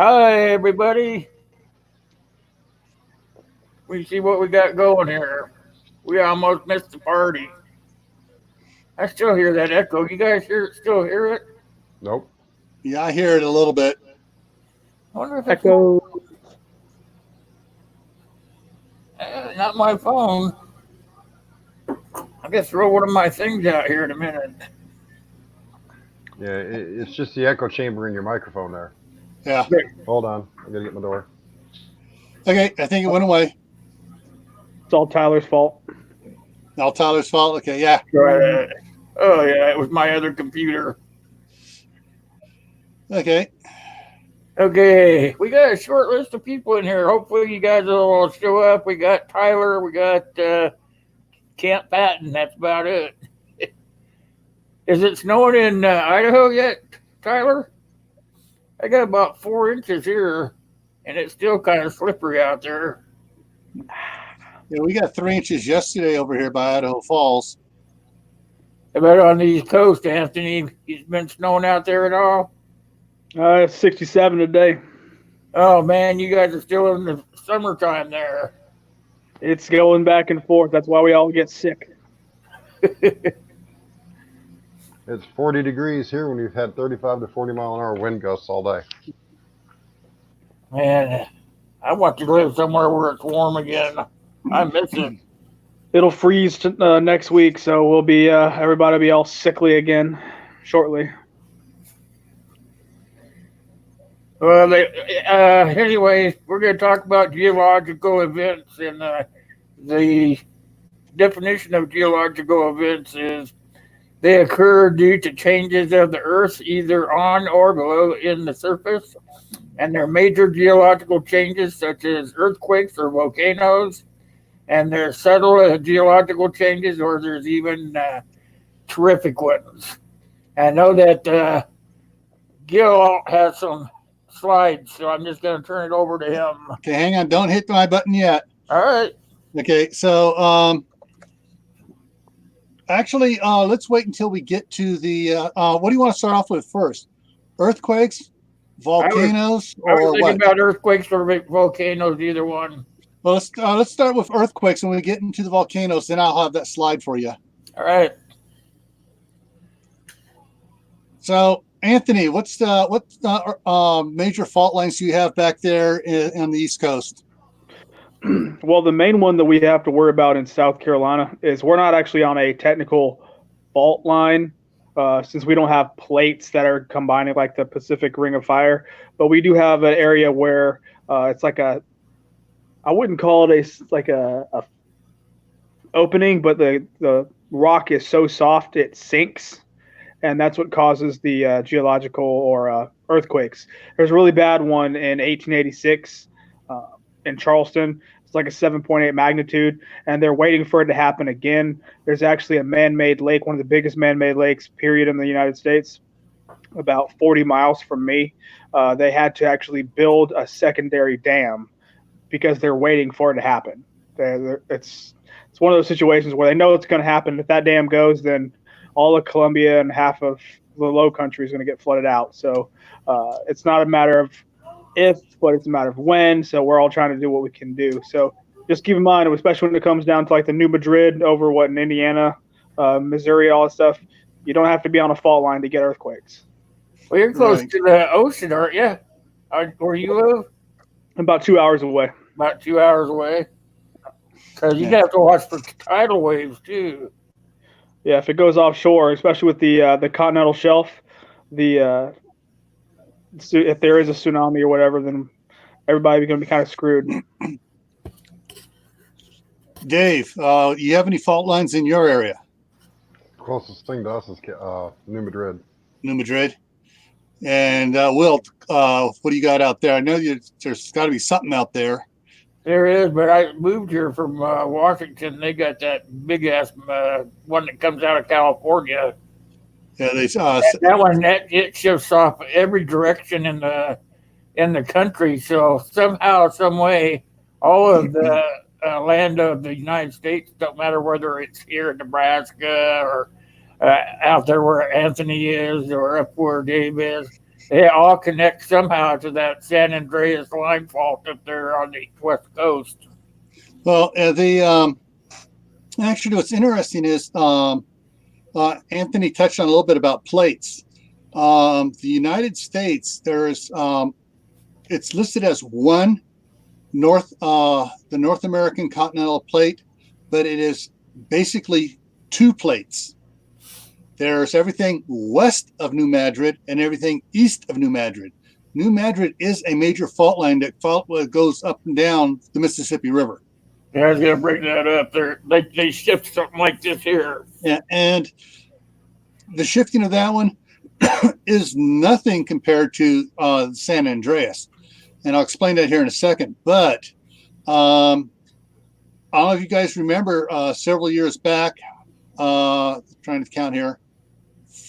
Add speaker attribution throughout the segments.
Speaker 1: Hi, everybody. We see what we got going here. We almost missed the party. I still hear that echo. You guys still hear it?
Speaker 2: Nope.
Speaker 3: Yeah, I hear it a little bit.
Speaker 1: I wonder if it's
Speaker 4: Echo.
Speaker 1: not my phone. I guess throw one of my things out here in a minute.
Speaker 2: Yeah, it's just the echo chamber in your microphone there.
Speaker 3: Yeah.
Speaker 2: Hold on. I gotta get my door.
Speaker 3: Okay, I think it went away.
Speaker 4: It's all Tyler's fault.
Speaker 3: Now Tyler's fault. Okay, yeah.
Speaker 1: Oh, yeah, it was my other computer.
Speaker 3: Okay.
Speaker 1: Okay, we got a short list of people in here. Hopefully, you guys will all show up. We got Tyler. We got Camp Patton. That's about it. Is it snowing in Idaho yet, Tyler? I got about 4 inches here, and it's still kind of slippery out there.
Speaker 3: Yeah, we got 3 inches yesterday over here by Idaho Falls.
Speaker 1: How about on the East Coast, Anthony? It's been snowing out there at all?
Speaker 4: 67 today.
Speaker 1: Oh, man, you guys are still in the summertime there.
Speaker 4: It's going back and forth. That's why we all get sick.
Speaker 2: It's 40 degrees here when we've had 35 to 40 mile an hour wind gusts all day.
Speaker 1: Man, I want to live somewhere where it's warm again. I miss it.
Speaker 4: It'll freeze next week, so we'll be everybody will be all sickly again shortly.
Speaker 1: Well, anyway, we're going to talk about geological events, and the definition of geological events is they occur due to changes of the Earth, either on or below in the surface, and they're major geological changes such as earthquakes or volcanoes, and there's subtle geological changes, or there's even terrific ones. I know that Gil has some slides, so I'm just going to turn it over to him.
Speaker 3: Okay, hang on. Don't hit my button yet.
Speaker 1: All right.
Speaker 3: Okay, so actually, let's wait until we get to the. What do you want to start off with first? Earthquakes, volcanoes,
Speaker 1: I was
Speaker 3: or
Speaker 1: thinking
Speaker 3: what?
Speaker 1: about earthquakes or volcanoes, either one.
Speaker 3: Well, let's start with earthquakes, and when we get into the volcanoes, then I'll have that slide for you.
Speaker 1: All right.
Speaker 3: So, Anthony, what major fault lines do you have back there on the East Coast?
Speaker 4: Well, the main one that we have to worry about in South Carolina is we're not actually on a technical fault line since we don't have plates that are combining like the Pacific Ring of Fire, but we do have an area where it's like I wouldn't call it a opening, but the rock is so soft it sinks, and that's what causes the geological or earthquakes. There's a really bad one in 1886 in Charleston. It's like a 7.8 magnitude, and they're waiting for it to happen again. There's actually a man-made lake, one of the biggest man-made lakes, period, in the United States, about 40 miles from me. They had to actually build a secondary dam because they're waiting for it to happen. It's one of those situations where they know it's going to happen. If that dam goes, then all of Columbia and half of the low country is going to get flooded out. So it's not a matter of if, but it's a matter of when. So we're all trying to do what we can do. So just keep in mind, especially when it comes down to like the New Madrid over in Indiana, Missouri, all that stuff, you don't have to be on a fault line to get earthquakes.
Speaker 1: Well, you're close to the ocean, aren't you? Where you live?
Speaker 4: About 2 hours away.
Speaker 1: About 2 hours away. Because you'd have to watch for tidal waves too.
Speaker 4: Yeah, if it goes offshore, especially with the continental shelf, if there is a tsunami or whatever, then everybody's going to be kind of screwed.
Speaker 3: Dave, you have any fault lines in your area?
Speaker 2: Closest thing to us is New Madrid.
Speaker 3: New Madrid. And Will, what do you got out there? I know there's got to be something out there.
Speaker 1: There is, but I moved here from Washington. They got that big ass one that comes out of California.
Speaker 3: Yeah,
Speaker 1: that one it shifts off every direction in the country. So somehow, some way, all of the land of the United States, don't matter whether it's here in Nebraska or out there where Anthony is or up where Dave is, They all connect somehow to that San Andreas line fault up there on the west coast.
Speaker 3: Well, actually, what's interesting is Anthony touched on a little bit about plates. The United States, it's listed as one the North American continental plate, but it is basically two plates. There's everything west of New Madrid and everything east of New Madrid. New Madrid is a major fault line that goes up and down the Mississippi River.
Speaker 1: Yeah, I was going to bring that up. They shift something like this here.
Speaker 3: Yeah, and the shifting of that one is nothing compared to San Andreas. And I'll explain that here in a second. But I don't know if you guys remember several years back, trying to count here,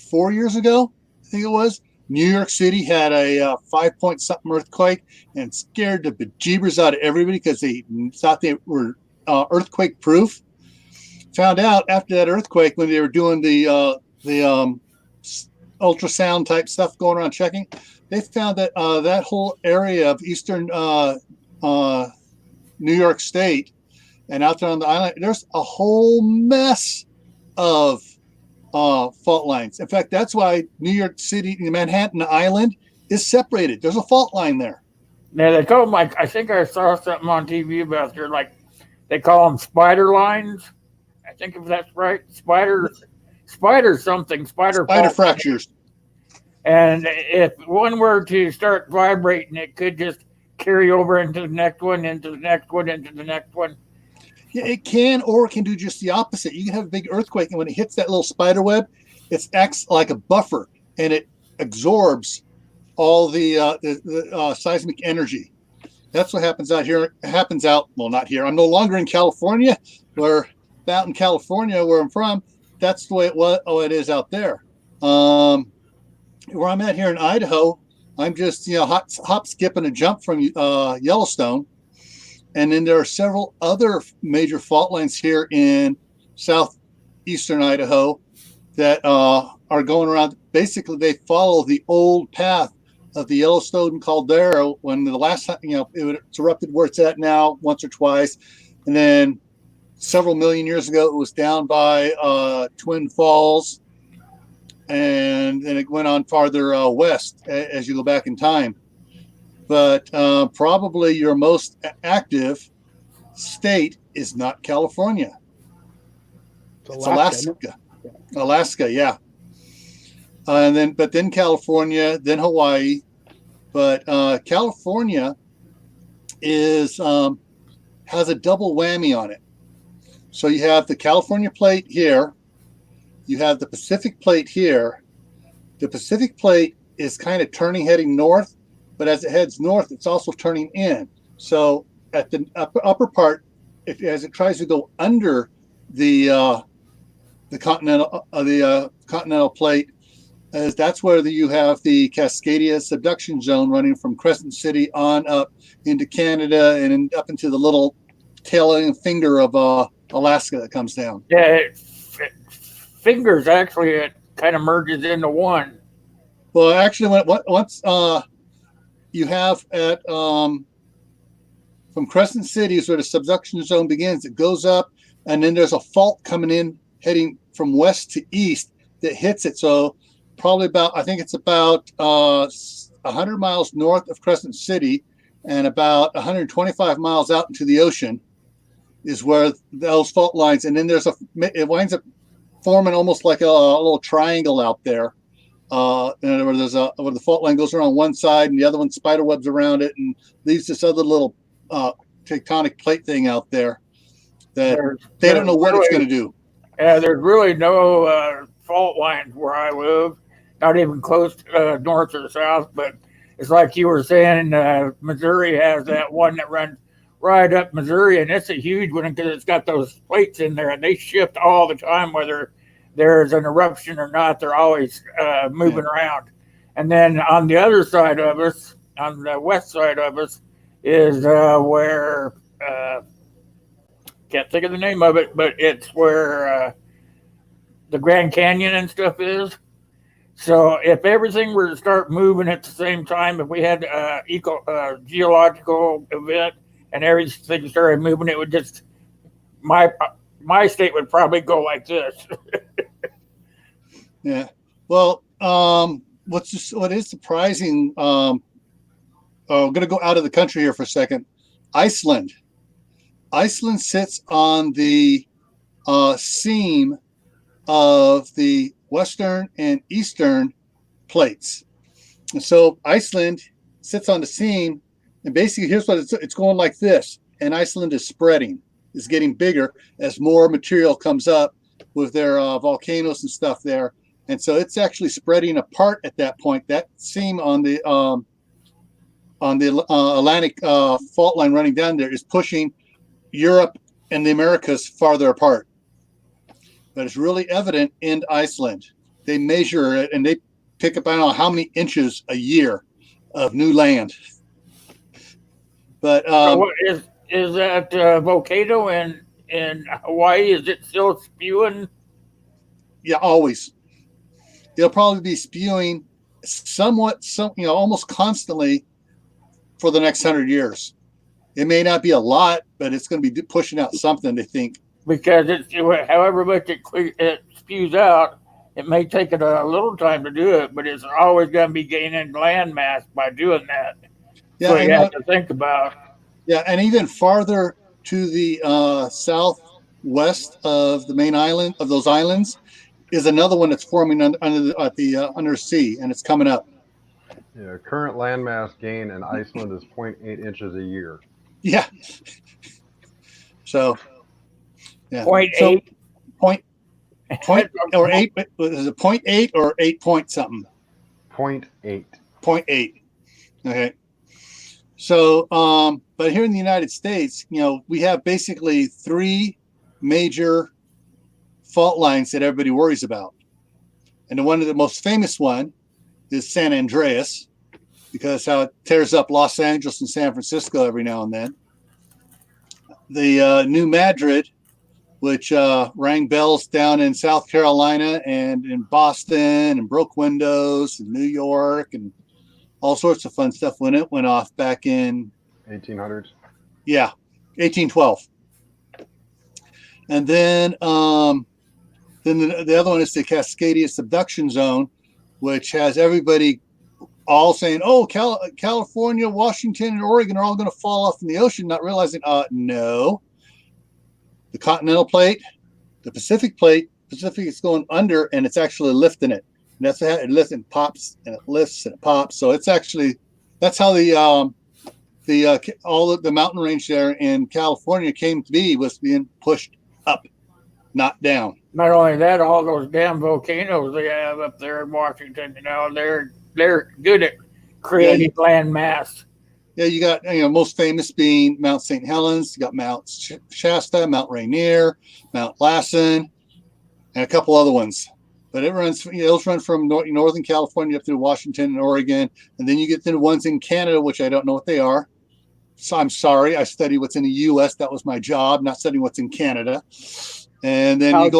Speaker 3: 4 years ago, I think it was, New York City had a 5-point-something earthquake and scared the bejeebers out of everybody because they thought they were earthquake-proof. Found out after that earthquake, when they were doing the ultrasound type stuff going around checking, they found that that whole area of eastern New York State and out there on the island, there's a whole mess of fault lines. In fact, that's why New York City, Manhattan Island, is separated. There's a fault line there.
Speaker 1: Now they call them, like, I think I saw something on TV about there, like they call them spider lines. I think if that's right, spider something, spider
Speaker 3: fractures.
Speaker 1: And if one were to start vibrating, it could just carry over into the next one, into the next one, into the next one.
Speaker 3: Yeah, it can, or it can do just the opposite. You can have a big earthquake, and when it hits that little spider web, it acts like a buffer, and it absorbs all the seismic energy. That's what happens out here. It happens out, well, not here. I'm no longer in California, out in California, where I'm from, that's the way it is out there. Where I'm at here in Idaho, I'm just, hop, skip, and a jump from Yellowstone. And then there are several other major fault lines here in southeastern Idaho that are going around. Basically, they follow the old path of the Yellowstone caldera when the last time, it's erupted where it's at now once or twice. And then several million years ago, it was down by Twin Falls. And then it went on farther west as you go back in time. But probably your most active state is not California. It's Alaska. Alaska, yeah. But then California, then Hawaii. But California has a double whammy on it. So you have the California plate here. You have the Pacific plate here. The Pacific plate is kind of heading north. But as it heads north, it's also turning in. So at the upper part, as it tries to go under the continental plate, that's where you have the Cascadia Subduction Zone running from Crescent City on up into Canada and up into the little tail finger of Alaska that comes down.
Speaker 1: Yeah, fingers actually, it kind of merges into one.
Speaker 3: Well, actually, once you have from Crescent City is where the subduction zone begins. It goes up, and then there's a fault coming in, heading from west to east that hits it. So probably I think it's about 100 miles north of Crescent City and about 125 miles out into the ocean is where those fault lines. And then it winds up forming almost like a little triangle out there. Where the fault line goes around one side and the other one spider webs around it and leaves this other little tectonic plate thing out there that they don't know what it's going to do.
Speaker 1: Yeah, there's really no fault lines where I live, not even close north or south. But it's like you were saying, Missouri has that one that runs right up Missouri, and it's a huge one because it's got those plates in there, and they shift all the time, whether there's an eruption or not. They're always moving around. And then on the other side of us, on the west side of us, is where can't think of the name of it, but it's where the Grand Canyon and stuff is. So if everything were to start moving at the same time, if we had geological event and everything started moving, it would just my state would probably go like this.
Speaker 3: Yeah. Well, what is surprising? I'm going to go out of the country here for a second. Iceland. Iceland sits on the seam of the western and eastern plates. And so Iceland sits on the seam, and basically here's what it's going like this. And Iceland is spreading, is getting bigger as more material comes up with their volcanoes and stuff there. And so it's actually spreading apart at that point. That seam on the Atlantic fault line running down there is pushing Europe and the Americas farther apart. But it's really evident in Iceland. They measure it and they pick up, I don't know how many inches a year of new land. But
Speaker 1: So what is that volcano in Hawaii? Is it still spewing?
Speaker 3: yeah, always. It'll probably be spewing almost constantly for the next 100 years. It may not be a lot, but it's going to be pushing out something, they think.
Speaker 1: Because it's however much it spews out, it may take it a little time to do it, but it's always going to be gaining land mass by doing that.
Speaker 3: Yeah,
Speaker 1: so you have to think about.
Speaker 3: Yeah, and even farther to the southwest of the main island of those islands is another one that's forming under sea, and it's coming up.
Speaker 2: Yeah, current landmass gain in Iceland is 0.8 inches a year.
Speaker 3: Yeah. So, yeah.
Speaker 1: 0.8?
Speaker 3: Point or 8, is it 0.8 or 8 point something?
Speaker 2: 0.8.
Speaker 3: 0.8. Okay. So, but here in the United States, we have basically 3 major fault lines that everybody worries about. And the most famous one is San Andreas, because how it tears up Los Angeles and San Francisco every now and then. The New Madrid, which rang bells down in South Carolina and in Boston and broke windows in New York and all sorts of fun stuff when it went off back in
Speaker 2: 1800s.
Speaker 3: Yeah, 1812. And then the other one is the Cascadia Subduction Zone, which has everybody all saying, "Oh, California, Washington, and Oregon are all going to fall off in the ocean," not realizing, no. The continental plate, the Pacific plate, Pacific is going under, and it's actually lifting it. And that's how it lifts and pops, and it lifts and it pops. So it's actually that's how all the mountain range there in California came to be, was being pushed up, not down.
Speaker 1: Not only that, all those damn volcanoes they have up there in Washington, they're good at creating land mass.
Speaker 3: Yeah, you got most famous being Mount St. Helens. You got Mount Shasta, Mount Rainier, Mount Lassen, and a couple other ones. But those run from Northern California up through Washington and Oregon, and then you get to the ones in Canada, which I don't know what they are. So I'm sorry, I study what's in the U.S. That was my job, not studying what's in Canada. And then and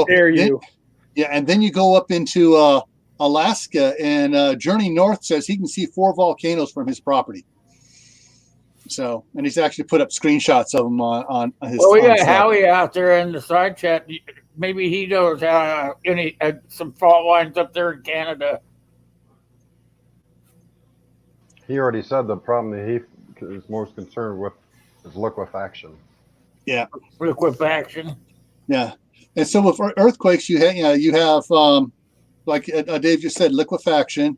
Speaker 3: then you go up into Alaska, and Journey North says he can see 4 volcanoes from his property. So, and he's actually put up screenshots of them on his.
Speaker 1: Well, we got Howie out there in the side chat. Maybe he knows how some fault lines up there in Canada.
Speaker 2: He already said the problem that he is most concerned with is liquefaction.
Speaker 3: Yeah,
Speaker 1: liquefaction.
Speaker 3: Yeah, and so with earthquakes, you have like Dave just said, liquefaction.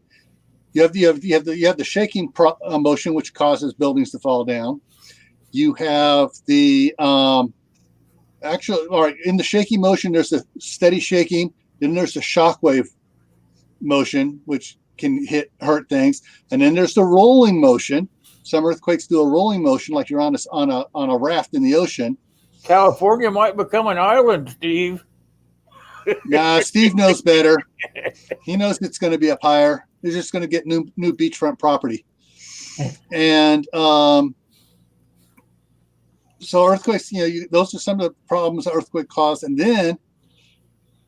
Speaker 3: You have the shaking motion, which causes buildings to fall down. You have the in the shaking motion, there's a steady shaking. Then there's the shockwave motion, which can hurt things, and then there's the rolling motion. Some earthquakes do a rolling motion, like you're on a raft in the ocean.
Speaker 1: California might become an island, Steve.
Speaker 3: Nah, Steve knows better. He knows it's going to be up higher. They're just going to get new beachfront property. And so earthquakes, those are some of the problems that earthquake cause. And then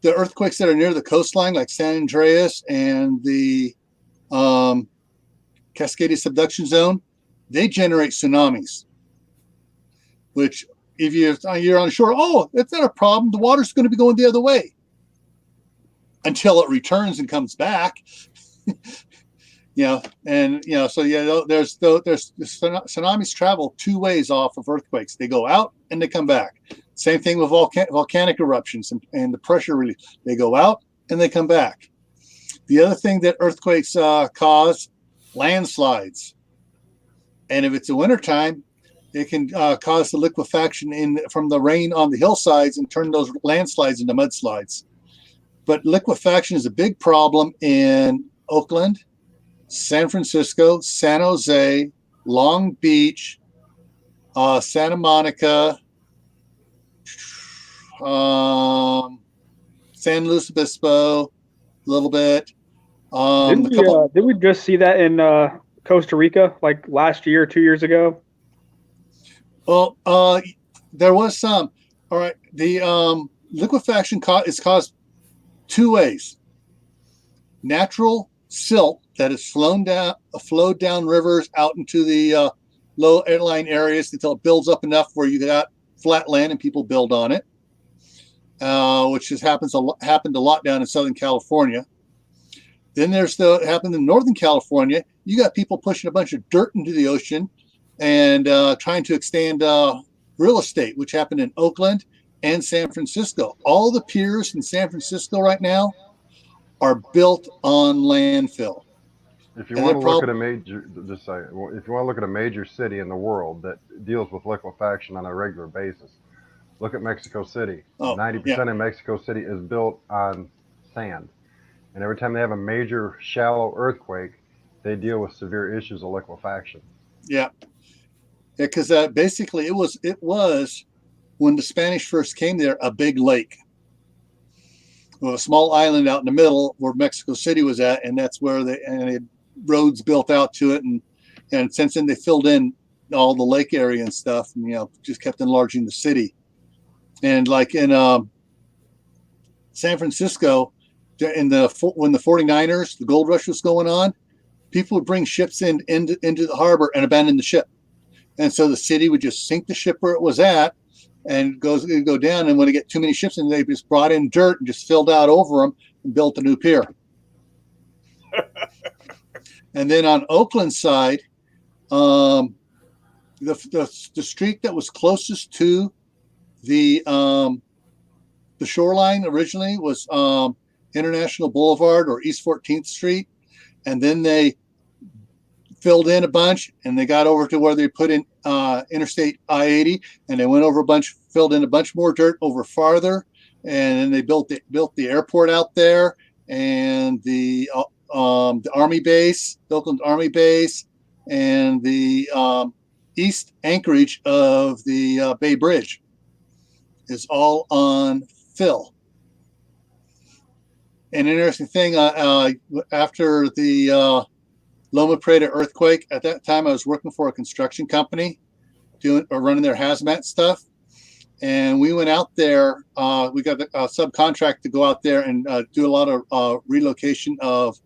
Speaker 3: the earthquakes that are near the coastline, like San Andreas and the Cascadia Subduction Zone, they generate tsunamis. Which, if you're on shore, oh, that's not a problem. The water's going to be going the other way until it returns and comes back. So there's tsunamis travel two ways off of earthquakes. They go out and they come back. Same thing with volcanic eruptions and the pressure release. They go out and they come back. The other thing that earthquakes cause, landslides. And if it's a wintertime, it can cause the liquefaction from the rain on the hillsides and turn those landslides into mudslides. But liquefaction is a big problem in Oakland, San Francisco, San Jose, Long Beach, Santa Monica, San Luis Obispo, a little bit.
Speaker 4: Did we just see that in Costa Rica like last year, 2 years ago?
Speaker 3: Well, there was some. All right, the liquefaction is caused two ways: natural silt that is flowed down rivers out into the low-lying areas until it builds up enough where you got flat land and people build on it, which happened a lot down in Southern California. Then happened in Northern California. You got people pushing a bunch of dirt into the ocean and trying to expand real estate, which happened in Oakland and San Francisco. All the piers in San Francisco right now are built on landfill.
Speaker 2: If you want to look at if you want to look at a major city in the world that deals with liquefaction on a regular basis, look at Mexico City. 90% of Mexico City is built on sand. And every time they have a major shallow earthquake, they deal with severe issues of liquefaction.
Speaker 3: Yeah, because basically it was when the Spanish first came there, a big lake with a small island out in the middle where Mexico City was at, and that's where they had roads built out to it, and since then they filled in all the lake area and stuff, and just kept enlarging the city. And like in San Francisco, when the 49ers, the gold rush was going on, people would bring ships into the harbor and abandon the ship. And so the city would just sink the ship where it was at and go down. And when they get too many ships in, they just brought in dirt and just filled out over them and built a new pier. And then on Oakland's side, the street that was closest to the shoreline originally was International Boulevard or East 14th Street. And then they filled in a bunch and they got over to where they put in Interstate I-80, and they went over filled in a bunch more dirt over farther. And then they built the airport out there and the Army base, the Oakland Army base, and the east anchorage of the Bay Bridge is all on fill. An interesting thing, after the Loma Prieta earthquake, at that time I was working for a construction company running their hazmat stuff. And we went out there, we got a subcontract to go out there and do a lot of relocation of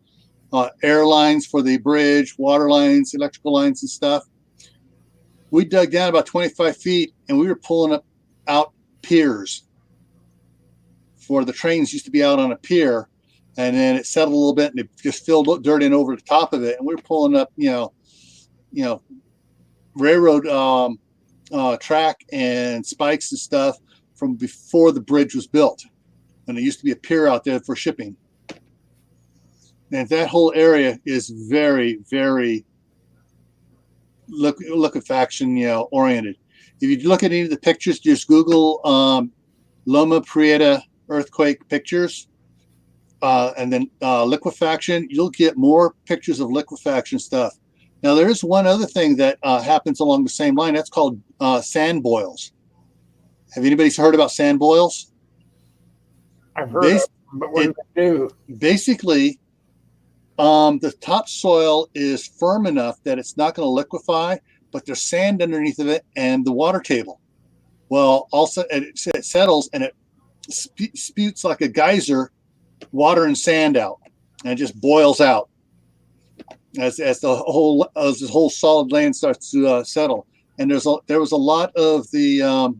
Speaker 3: airlines for the bridge, water lines, electrical lines and stuff. We dug down about 25 feet and we were pulling out piers. For the trains used to be out on a pier, and then it settled a little bit and it just filled dirt in over the top of it. And we were pulling up, railroad track and spikes and stuff from before the bridge was built. And there used to be a pier out there for shipping. And that whole area is very, very liquefaction, oriented. If you look at any of the pictures, just Google Loma Prieta earthquake pictures, and then liquefaction. You'll get more pictures of liquefaction stuff. Now, there is one other thing that happens along the same line. That's called sand boils. Have anybody heard about sand boils?
Speaker 1: I've heard of it, but what do they do?
Speaker 3: Basically, the topsoil is firm enough that it's not going to liquefy, but there's sand underneath of it and the water table. Well, also it settles and spewts like a geyser, water and sand out, and it just boils out as this whole solid land starts to settle. And there was a lot of the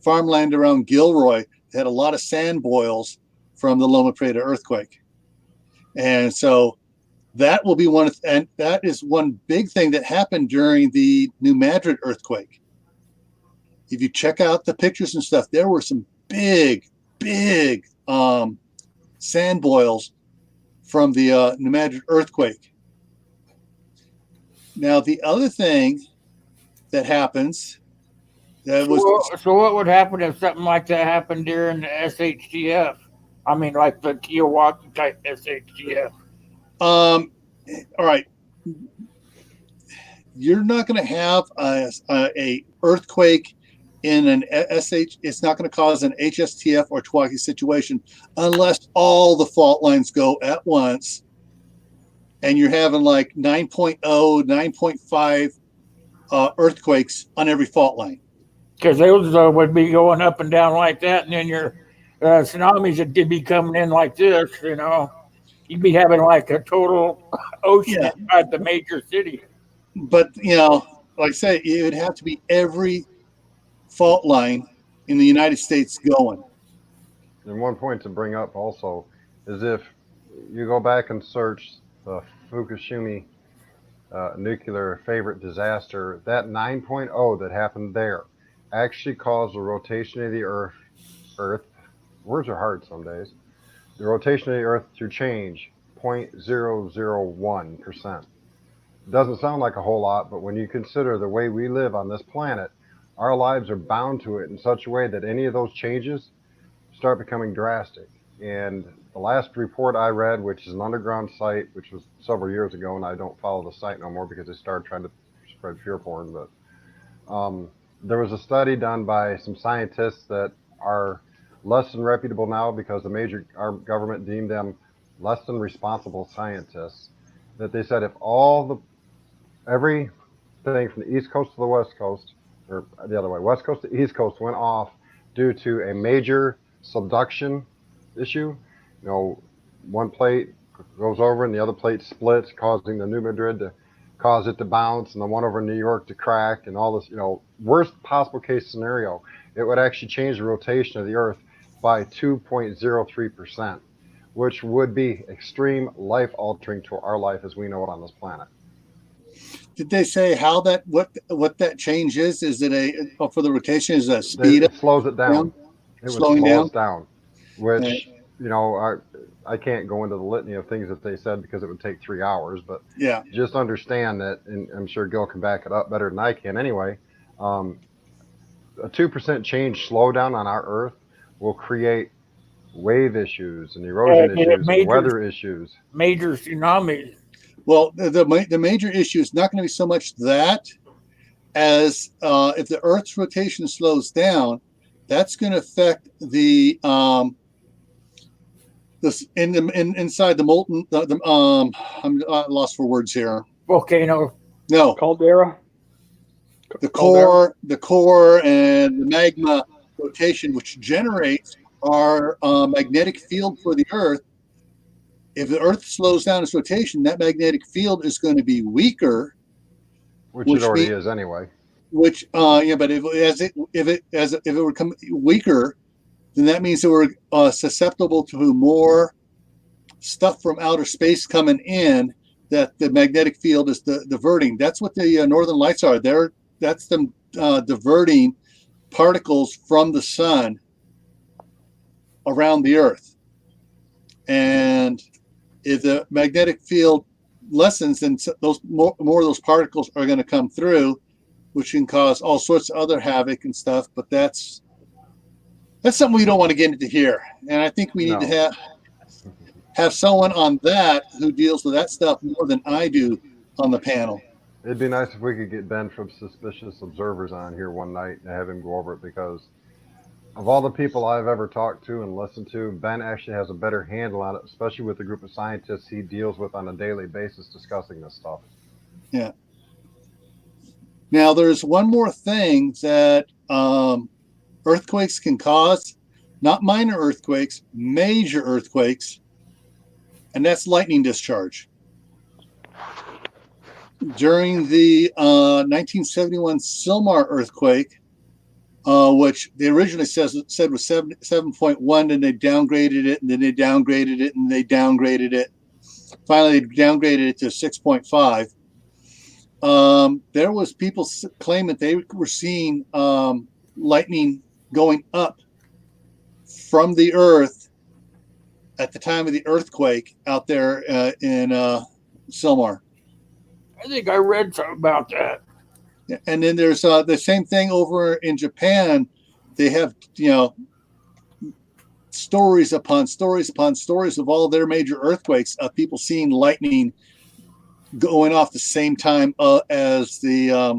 Speaker 3: farmland around Gilroy that had a lot of sand boils from the Loma Prieta earthquake, and so that will be and that is one big thing that happened during the New Madrid earthquake. If you check out the pictures and stuff, there were some big sand boils from the New Madrid earthquake. Now, the other thing that happens
Speaker 1: so what would happen if something like that happened during the SHTF? I mean, like the Kiowaki type SHTF.
Speaker 3: All right. You're not going to have a earthquake in an SH. It's not going to cause an HSTF or Twaki situation unless all the fault lines go at once, and you're having like 9.0, 9.5 earthquakes on every fault line.
Speaker 1: Because those would be going up and down like that, and then your tsunamis would be coming in like this, you know. You'd be having like a total ocean inside the major city.
Speaker 3: But, you know, like I say, it would have to be every fault line in the United States going.
Speaker 2: And one point to bring up also is if you go back and search the Fukushima nuclear favorite disaster, that 9.0 that happened there actually caused the rotation of the Earth. Words are hard some days. The rotation of the Earth to change 0.001%. It doesn't sound like a whole lot, but when you consider the way we live on this planet, our lives are bound to it in such a way that any of those changes start becoming drastic. And the last report I read, which is an underground site, which was several years ago, and I don't follow the site no more because they started trying to spread fear porn, but there was a study done by some scientists that are less than reputable now because our government deemed them less than responsible scientists, that they said if everything from the East Coast to the West Coast, or the other way, West Coast to East Coast went off due to a major subduction issue, you know, one plate goes over and the other plate splits, causing the New Madrid to cause it to bounce, and the one over New York to crack, and all this, you know, worst possible case scenario, it would actually change the rotation of the Earth by 2.03%, which would be extreme life altering to our life as we know it on this planet.
Speaker 3: Did they say how what that change is? Is it for the rotation? Is it a speed?
Speaker 2: It slows it down. It would slow us down, which, you know, I can't go into the litany of things that they said because it would take 3 hours, but
Speaker 3: yeah,
Speaker 2: just understand that, and I'm sure Gil can back it up better than I can anyway, a 2% change slowdown on our Earth will create wave issues and erosion issues and weather issues.
Speaker 1: Major tsunamis.
Speaker 3: Well, the major issue is not going to be so much that as if the Earth's rotation slows down, that's going to affect the inside the molten. I'm lost for words here.
Speaker 1: Volcano.
Speaker 3: No.
Speaker 4: Caldera.
Speaker 3: The core and the magma rotation, which generates our magnetic field for the Earth. If the Earth slows down its rotation, that magnetic field is going to be weaker,
Speaker 2: which it already is anyway.
Speaker 3: Which, but if it were come weaker, then that means that we're susceptible to more stuff from outer space coming in that the magnetic field is diverting. That's what the northern lights are. That's them diverting particles from the sun around the Earth. And if the magnetic field lessens, then those more of those particles are going to come through, which can cause all sorts of other havoc and stuff. But that's something we don't want to get into here. And I think we need to have someone on that who deals with that stuff more than I do on the panel.
Speaker 2: It'd be nice if we could get Ben from Suspicious Observers on here one night and have him go over it, because of all the people I've ever talked to and listened to, Ben actually has a better handle on it, especially with the group of scientists he deals with on a daily basis discussing this stuff.
Speaker 3: Yeah. Now, there's one more thing that earthquakes can cause. not minor earthquakes, major earthquakes, and that's lightning discharge. During the 1971 Silmar earthquake, which they originally said was 7.1, and they downgraded it, and then they downgraded it, and they downgraded it. Finally, they downgraded it to 6.5. There was people claiming that they were seeing lightning going up from the earth at the time of the earthquake out there in Silmar.
Speaker 1: I think I read something about that.
Speaker 3: And then there's the same thing over in Japan. They have, stories upon stories upon stories of all their major earthquakes of people seeing lightning going off the same time as their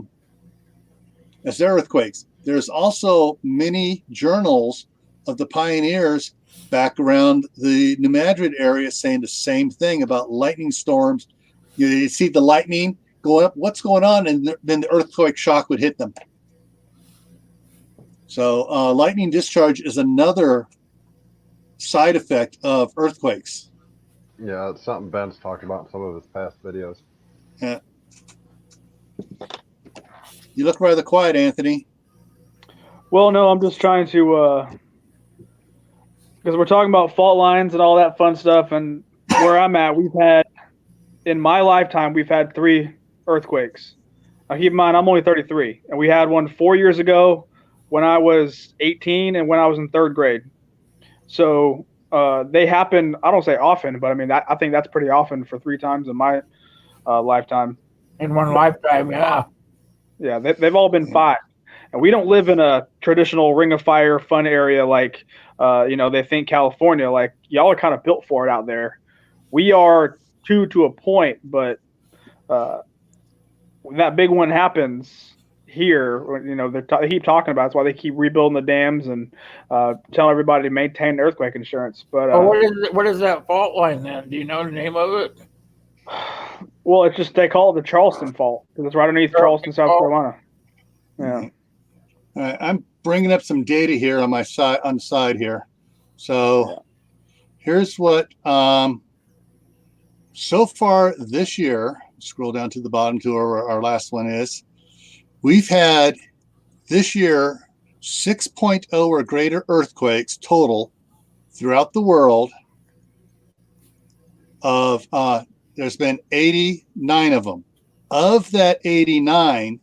Speaker 3: earthquakes. There's also many journals of the pioneers back around the New Madrid area saying the same thing about lightning storms. You see the lightning going up, what's going on? And then the earthquake shock would hit them. So lightning discharge is another side effect of earthquakes.
Speaker 2: Yeah, it's something Ben's talked about in some of his past videos.
Speaker 3: Yeah. You look rather quiet, Anthony.
Speaker 4: Well, no, I'm just trying to, because we're talking about fault lines and all that fun stuff, and where I'm at, in my lifetime, we've had 3 earthquakes. Now, keep in mind, I'm only 33, and we had one 4 years ago when I was 18 and when I was in 3rd grade. So they happen, I don't say often, but I mean, I think that's pretty often for 3 times in my lifetime.
Speaker 1: In one lifetime, yeah.
Speaker 4: Yeah, they've all been 5. And we don't live in a traditional Ring of Fire fun area like, they think California. Like, y'all are kind of built for it out there. We are too, to a point, but when that big one happens here, they keep talking about it. That's why they keep rebuilding the dams and telling everybody to maintain earthquake insurance. But
Speaker 1: what is that fault line then? Do you know the name of it?
Speaker 4: Well, it's just, they call it the Charleston Fault because it's right underneath Charleston, South Carolina. Yeah.
Speaker 3: All right, I'm bringing up some data here on the side here. So here's what so far this year, scroll down to the bottom to where our last one is. We've had this year 6.0 or greater earthquakes total throughout the world. There's been 89 of them. Of that 89,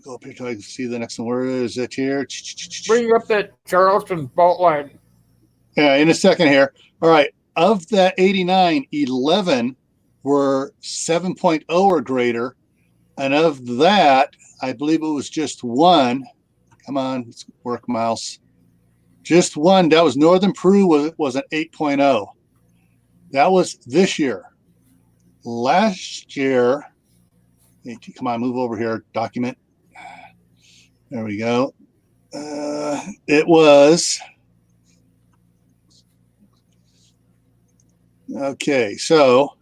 Speaker 3: go up here so I can see the next one. Where is it here?
Speaker 1: Bring up that Charleston fault line.
Speaker 3: Yeah, in a second here. All right. Of that 89, 11 were 7.0 or greater. And of that, I believe it was just one. Come on, let's work, mouse. Just one. That was Northern Peru was an 8.0. That was this year. Last year, come on, move over here, document. There we go. It was, okay, so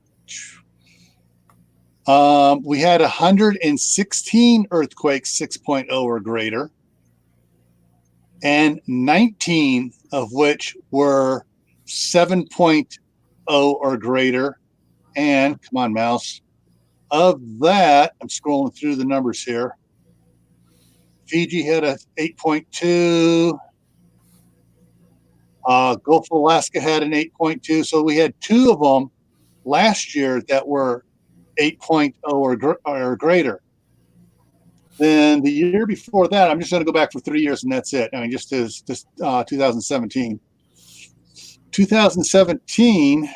Speaker 3: we had 116 earthquakes 6.0 or greater, and 19 of which were 7.0 or greater. And come on, mouse. Of that, I'm scrolling through the numbers here. Fiji had a 8.2. Gulf of Alaska had an 8.2. So we had 2 of them last year that were 8.0 or greater. Then the year before that, I'm just going to go back for 3 years and that's it. I mean, just 2017. 2017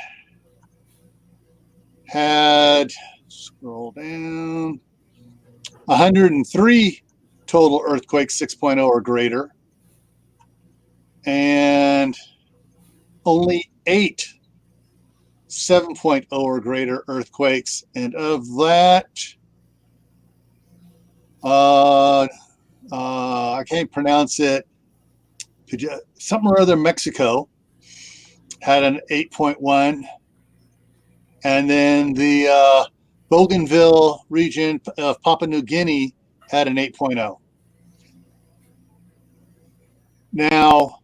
Speaker 3: had, scroll down, 103 total earthquakes 6.0 or greater, and only 8 7.0 or greater earthquakes. And of that, I can't pronounce it. Something or other, Mexico had an 8.1. And then the Bougainville region of Papua New Guinea had an 8.0. Now, Now,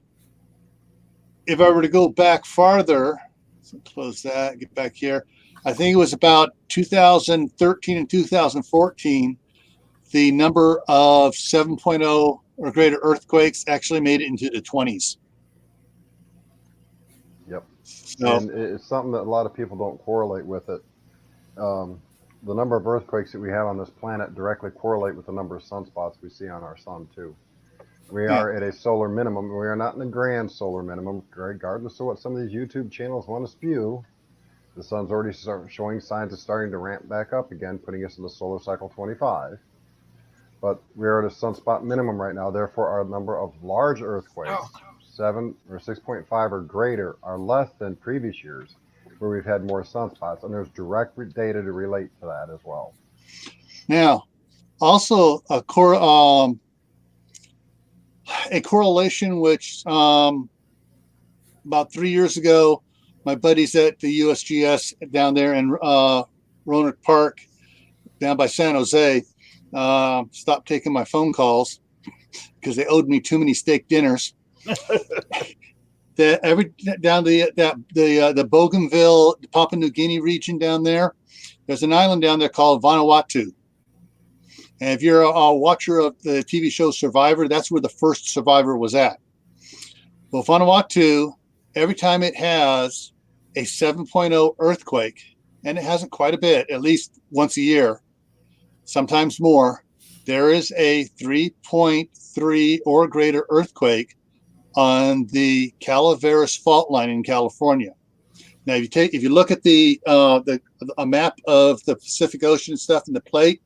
Speaker 3: if I were to go back farther, so close that, get back here. I think it was about 2013 and 2014, the number of 7.0 or greater earthquakes actually made it into the 20s.
Speaker 2: Yep.
Speaker 3: So,
Speaker 2: And it's something that a lot of people don't correlate with it. The number of earthquakes that we have on this planet directly correlate with the number of sunspots we see on our sun, too. We are at a solar minimum. We are not in the grand solar minimum, regardless of what some of these YouTube channels want to spew. The sun's already showing signs of starting to ramp back up again, putting us in the solar cycle 25. But we're at a sunspot minimum right now. Therefore, our number of large earthquakes, 7 or 6.5 or greater, are less than previous years, where we've had more sunspots. And there's direct data to relate to that as well.
Speaker 3: now, also a correlation which about 3 years ago, my buddies at the USGS down there in Roanoke Park, down by San Jose, stopped taking my phone calls because they owed me too many steak dinners. Down the Bougainville, Papua New Guinea region down there, there's an island down there called Vanuatu. And if you're a watcher of the TV show Survivor, that's where the first survivor was at. Well, Vanuatu, every time it has a 7.0 earthquake, and it hasn't quite a bit, at least once a year, sometimes more, there is a 3.3 or greater earthquake on the Calaveras fault line in California. Now, if you look at a map of the Pacific Ocean and stuff in the plate,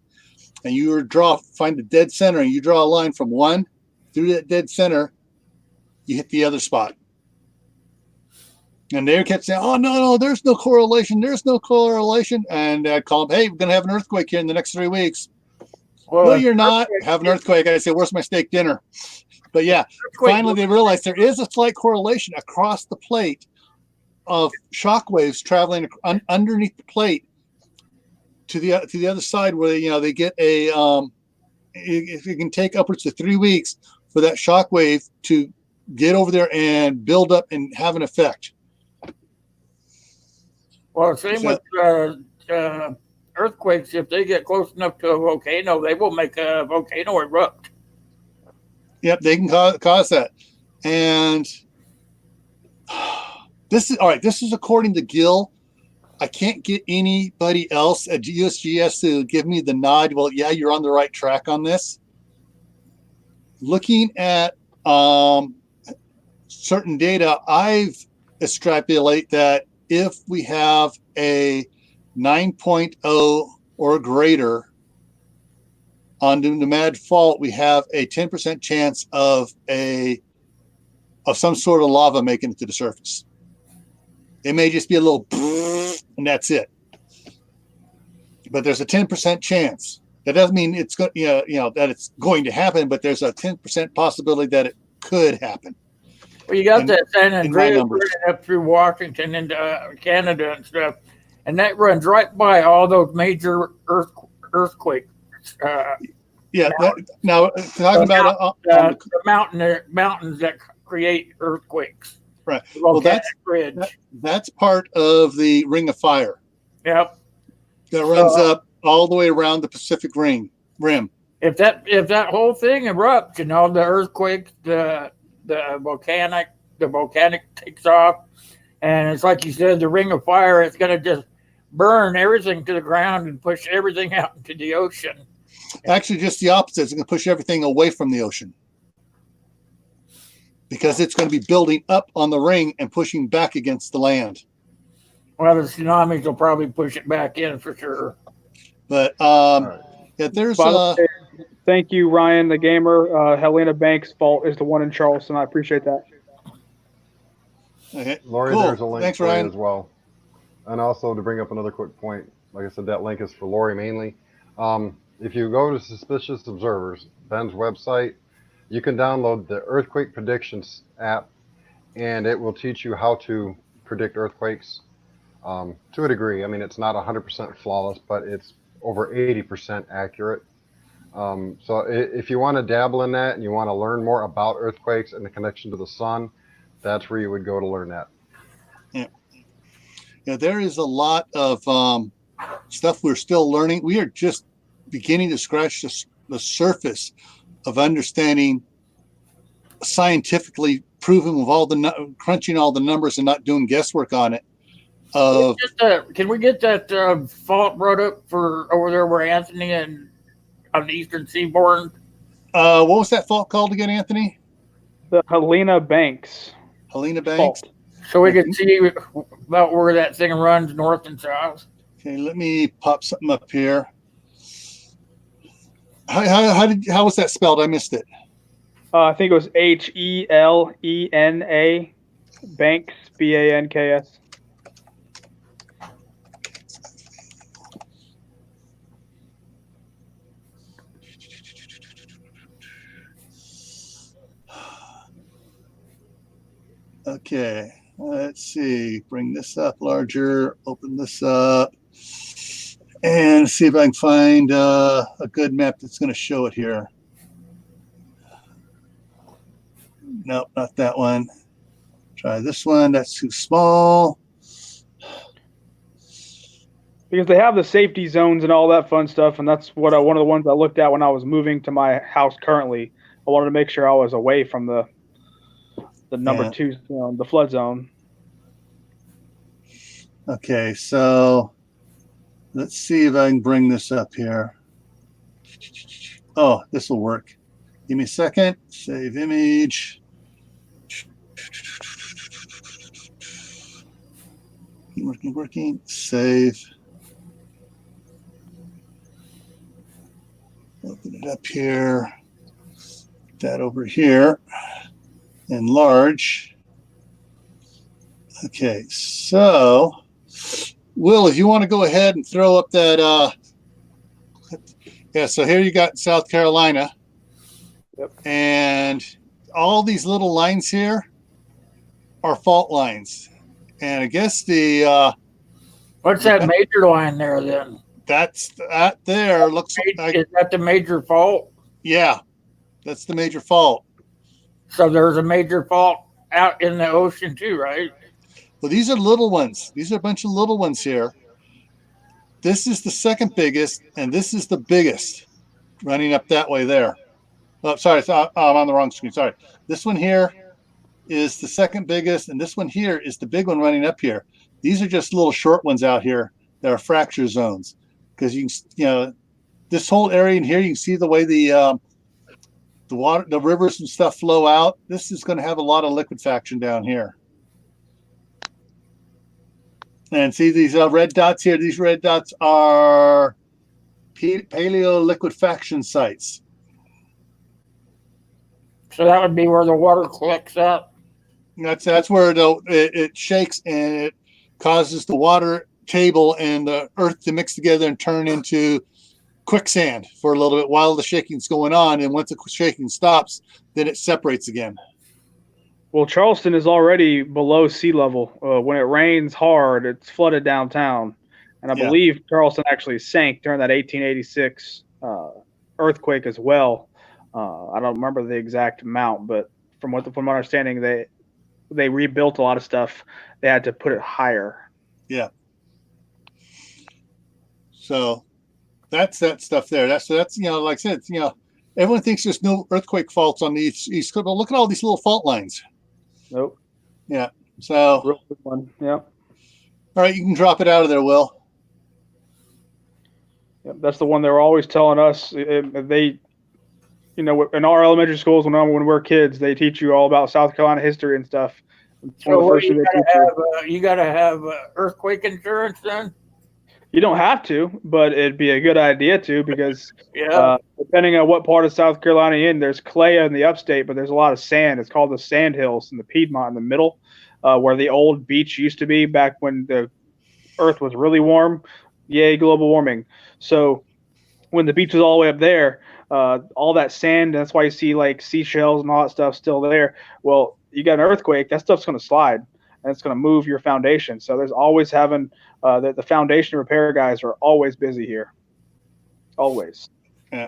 Speaker 3: and you find the dead center, and you draw a line from one through that dead center, you hit the other spot. And they kept saying, "Oh no, there's no correlation. There's no correlation." And I'd call them, "Hey, we're gonna have an earthquake here in the next 3 weeks." Well, no, you're not. Have an earthquake. I say, "Where's my steak dinner?" But yeah, finally they realized there is a slight correlation across the plate of shock waves traveling underneath the plate to the other side, where they get a it can take upwards to 3 weeks for that shock wave to get over there and build up and have an effect.
Speaker 1: Well, same with earthquakes. If they get close enough to a volcano, they will make a volcano erupt.
Speaker 3: Yep, they can cause that. And this is according to Gil. I can't get anybody else at USGS to give me the nod. Well, yeah, you're on the right track on this. Looking at certain data, I've extrapolate that if we have a 9.0 or greater on the Nomad Fault, we have a 10% chance of some sort of lava making it to the surface. It may just be a little, and that's it. But there's a 10% chance. That doesn't mean it's that it's going to happen, but there's a 10% possibility that it could happen.
Speaker 1: Well, you got that San Andreas running up through Washington into Canada and stuff, and that runs right by all those major earthquakes.
Speaker 3: Now talking about
Speaker 1: the mountains that create earthquakes.
Speaker 3: Right. Well, that's part of the Ring of Fire.
Speaker 1: Yep.
Speaker 3: That runs up all the way around the Pacific Rim.
Speaker 1: If that whole thing erupts and all the earthquakes, the volcanic takes off, and it's like you said, the Ring of Fire, it's going to just burn everything to the ground and push everything out into the ocean.
Speaker 3: Actually, just the opposite. It's going to push everything away from the ocean, because it's going to be building up on the ring and pushing back against the land.
Speaker 1: Well, the tsunamis will probably push it back in for sure.
Speaker 3: But there's.
Speaker 4: Thank you, Ryan, the gamer. Helena Banks' fault is the one in Charleston. I appreciate that.
Speaker 3: Okay,
Speaker 2: Lori,
Speaker 3: cool.
Speaker 2: There's a link
Speaker 3: Thanks,
Speaker 2: for
Speaker 3: Ryan.
Speaker 2: you as well. And also to bring up another quick point, like I said, that link is for Lori mainly. If you go to Suspicious Observers, Ben's website, you can download the Earthquake Predictions app, and it will teach you how to predict earthquakes to a degree. I mean, it's not 100% flawless, but it's over 80% accurate. So if you want to dabble in that and you want to learn more about earthquakes and the connection to the sun, that's where you would go to learn that.
Speaker 3: Yeah, there is a lot of stuff we're still learning. We are just beginning to scratch the surface of understanding, scientifically proven with all the crunching all the numbers and not doing guesswork on it.
Speaker 1: Can we get that fault brought up for over there where Anthony and on the eastern seaboard?
Speaker 3: What was that fault called again, Anthony?
Speaker 4: The Helena Banks.
Speaker 3: Helena Banks.
Speaker 4: Fault.
Speaker 1: So we can see about where that thing runs north and south.
Speaker 3: Okay, let me pop something up here. How was that spelled? I missed it.
Speaker 4: I think it was Helena Banks, Banks.
Speaker 3: Okay, let's see. Bring this up larger. Open this up. And see if I can find a good map that's going to show it here. Nope, not that one. Try this one. That's too small.
Speaker 4: Because they have the safety zones and all that fun stuff, and that's what one of the ones I looked at when I was moving to my house currently. I wanted to make sure I was away from the number 2 zone, the flood zone.
Speaker 3: Okay, so let's see if I can bring this up here. Oh, this will work. Give me a second. Save image. Working. Save. Open it up here. Put that over here. Enlarge. Okay, so Will, if you want to go ahead and throw up that, so here you got South Carolina.
Speaker 4: Yep.
Speaker 3: And all these little lines here are fault lines. And I guess
Speaker 1: what's that major line there then?
Speaker 3: That there looks like.
Speaker 1: Is that the major fault?
Speaker 3: Yeah, that's the major fault.
Speaker 1: So there's a major fault out in the ocean too, right?
Speaker 3: Well, these are little ones. These are a bunch of little ones here. This is the second biggest, and this is the biggest running up that way there. Oh, sorry, I'm on the wrong screen. Sorry. This one here is the second biggest, and this one here is the big one running up here. These are just little short ones out here that are fracture zones. Because this whole area in here, you can see the way the water, the rivers and stuff flow out. This is going to have a lot of liquefaction down here. And see these red dots here? These red dots are paleo liquefaction sites.
Speaker 1: So that would be where the water collects up.
Speaker 3: That's where it shakes and it causes the water table and the earth to mix together and turn into quicksand for a little bit while the shaking's going on. And once the shaking stops, then it separates again.
Speaker 4: Well, Charleston is already below sea level. When it rains hard, it's flooded downtown. And I believe Charleston actually sank during that 1886 earthquake as well. I don't remember the exact amount, but from my understanding, they rebuilt a lot of stuff. They had to put it higher.
Speaker 3: Yeah. So that's that stuff there. That's like I said, everyone thinks there's no earthquake faults on the east coast, but look at all these little fault lines.
Speaker 4: Nope.
Speaker 3: Yeah. So.
Speaker 4: Real good one. Yeah.
Speaker 3: All right, you can drop it out of there, Will.
Speaker 4: Yep, that's the one they were always telling us. They, in our elementary schools when we were kids, they teach you all about South Carolina history and stuff.
Speaker 1: So you got to have earthquake insurance then?
Speaker 4: You don't have to, but it'd be a good idea to, because depending on what part of South Carolina you're in, there's clay in the upstate, but there's a lot of sand. It's called the Sand Hills in the Piedmont in the middle, where the old beach used to be back when the earth was really warm. Yay, global warming. So when the beach was all the way up there, all that sand, that's why you see like seashells and all that stuff still there. Well, you got an earthquake, that stuff's going to slide. And it's going to move your foundation. So there's always having the foundation repair guys are always busy here. Always.
Speaker 3: Yeah.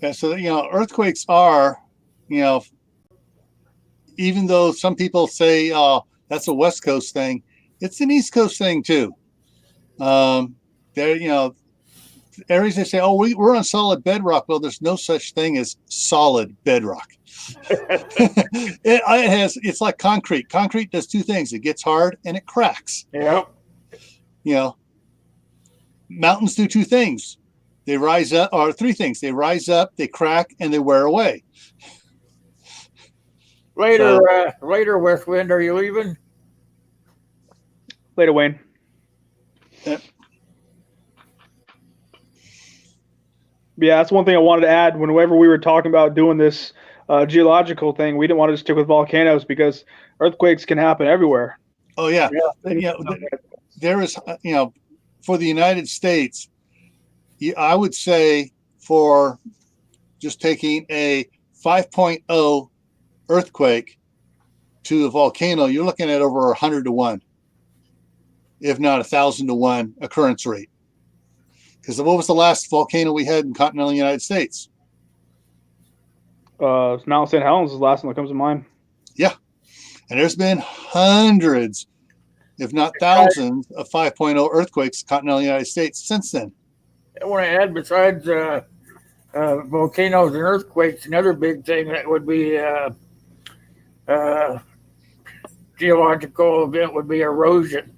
Speaker 3: Yeah, so earthquakes are, even though some people say that's a West Coast thing, it's an East Coast thing too. There, areas they say, "Oh, we're on solid bedrock." Well, there's no such thing as solid bedrock. It's like concrete. Concrete does two things: it gets hard and it cracks.
Speaker 1: Yep.
Speaker 3: Mountains do two things: they rise up, or three things: they rise up, they crack, and they wear away.
Speaker 1: Later, West Wind, are you leaving?
Speaker 4: Later, Wayne. Yeah, that's one thing I wanted to add. Whenever we were talking about doing this geological thing, we didn't want to just stick with volcanoes because earthquakes can happen everywhere.
Speaker 3: Oh yeah, there is, for the United States, I would say for just taking a 5.0 earthquake to a volcano, you're looking at over 100 to 1, if not 1,000 to 1 occurrence rate. Because what was the last volcano we had in continental United States?
Speaker 4: Mount St. Helens is the last one that comes to mind.
Speaker 3: Yeah. And there's been hundreds, if not thousands, of 5.0 earthquakes in continental United States since then.
Speaker 1: I want to add, besides volcanoes and earthquakes, another big thing that would be geological event would be erosion.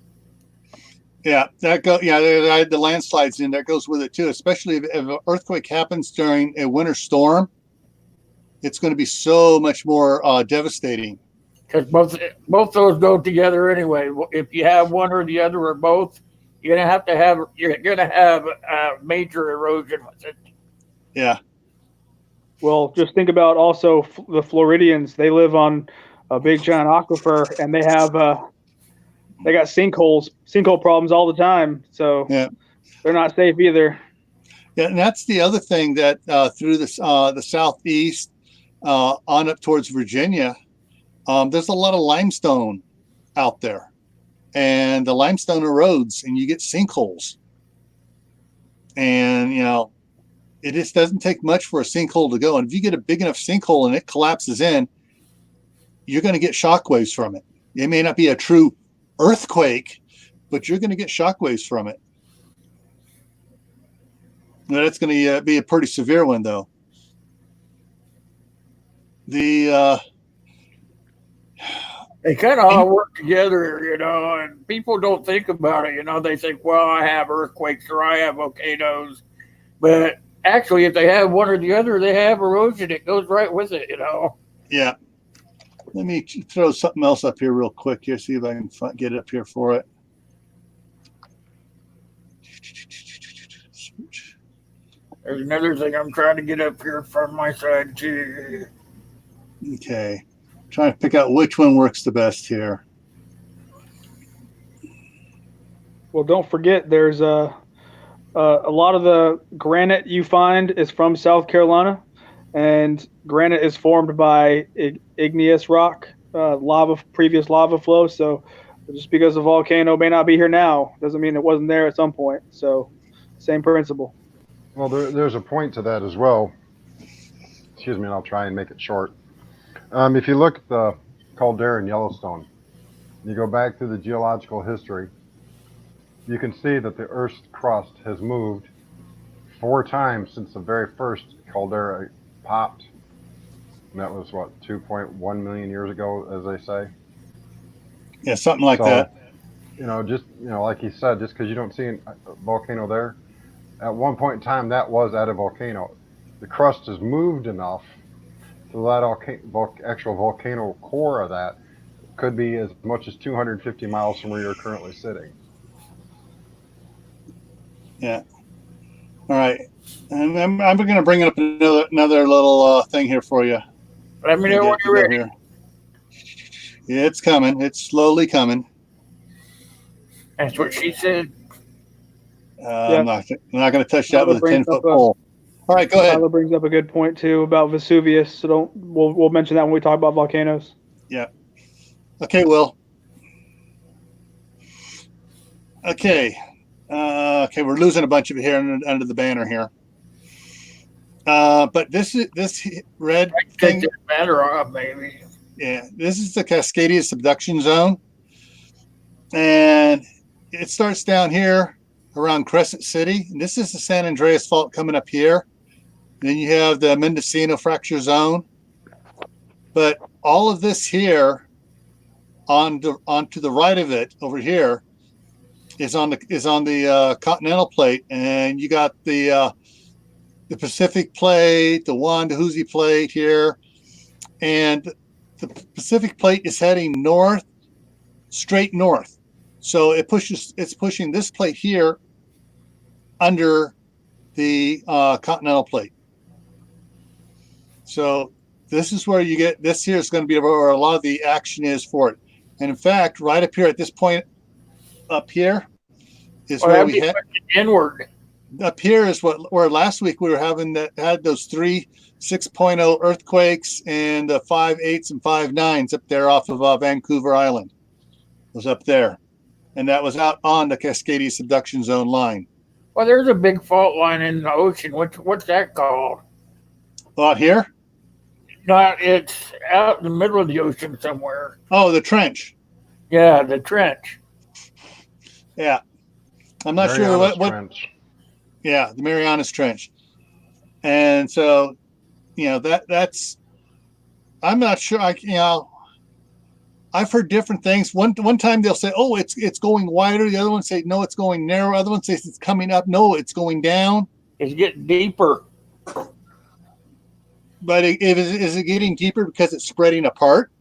Speaker 3: Yeah, the landslides in that goes with it too. Especially if an earthquake happens during a winter storm, it's going to be so much more devastating.
Speaker 1: Because both those go together anyway. If you have one or the other or both, you're gonna have major erosion with it.
Speaker 3: Yeah.
Speaker 4: Well, just think about also the Floridians. They live on a big giant aquifer, and they have they got sinkhole problems all the time. So yeah, they're not safe either.
Speaker 3: Yeah, and that's the other thing that through the southeast on up towards Virginia, there's a lot of limestone out there, and the limestone erodes, and you get sinkholes. And it just doesn't take much for a sinkhole to go. And if you get a big enough sinkhole and it collapses in, you're going to get shockwaves from it. It may not be a true earthquake, but you're going to get shockwaves from it. Now, that's going to be a pretty severe one, though. They
Speaker 1: kind of all work together, and people don't think about it. They think, well, I have earthquakes or I have volcanoes. But actually, if they have one or the other, they have erosion. It goes right with it,
Speaker 3: Yeah. Let me throw something else up here real quick here, see if I can get it up here for it.
Speaker 1: There's another thing I'm trying to get up here from my side, too.
Speaker 3: Okay. Trying to pick out which one works the best here.
Speaker 4: Well, don't forget, there's a lot of the granite you find is from South Carolina, and granite is formed by igneous rock, previous lava flow. So just because a volcano may not be here now doesn't mean it wasn't there at some point. So same principle.
Speaker 2: Well, there's a point to that as well. Excuse me, and I'll try and make it short. If you look at the caldera in Yellowstone, you go back through the geological history, you can see that the Earth's crust has moved 4 times since the very first caldera popped. And that was, 2.1 million years ago, as they say?
Speaker 3: Yeah, something like that.
Speaker 2: Like he said, just because you don't see a volcano there, at one point in time, that was at a volcano. The crust has moved enough so that actual volcano core of that could be as much as 250 miles from where you're currently sitting.
Speaker 3: Yeah. All right. And I'm going to bring up another little thing here for you.
Speaker 1: Let me know when you're ready.
Speaker 3: Here. Yeah, it's coming. It's slowly coming.
Speaker 1: That's what she said.
Speaker 3: I'm not going to touch that with a 10-foot pole. All right, go ahead.
Speaker 4: Tyler brings up a good point too about Vesuvius. So we'll mention that when we talk about volcanoes.
Speaker 3: Yeah. Okay, Will. Okay. Okay, we're losing a bunch of it here under the banner here. But this red thing
Speaker 1: better off, maybe.
Speaker 3: Yeah, this is the Cascadia Subduction Zone, and it starts down here around Crescent City. And this is the San Andreas Fault coming up here. Then you have the Mendocino Fracture Zone. But all of this here, onto the right of it over here, is on the continental plate, and you got the Pacific plate, the Wanda-Hoosie plate here, and the Pacific plate is heading north, straight north. So it's pushing this plate here under the continental plate. So this is where you get, this here is going to be where a lot of the action is for it. And in fact, right up here at this point up here is where we head
Speaker 1: inward.
Speaker 3: Up here is where last week we were had those 3 6.0 earthquakes and the 5.8s and 5.9s up there off of Vancouver Island. It was up there, and that was out on the Cascadia Subduction Zone line.
Speaker 1: Well, there's a big fault line in the ocean. What's that called?
Speaker 3: Out here?
Speaker 1: No, it's out in the middle of the ocean somewhere.
Speaker 3: Oh, the trench.
Speaker 1: Yeah, the trench.
Speaker 3: Yeah, I'm not sure what. Trench. Yeah, the Marianas Trench. And so, that's, I'm not sure. I've heard different things. One time they'll say, "Oh, it's going wider." The other one say, "No, it's going narrow." The other one says it's coming up. No, it's going down.
Speaker 1: It's getting deeper.
Speaker 3: But is it getting deeper because it's spreading apart?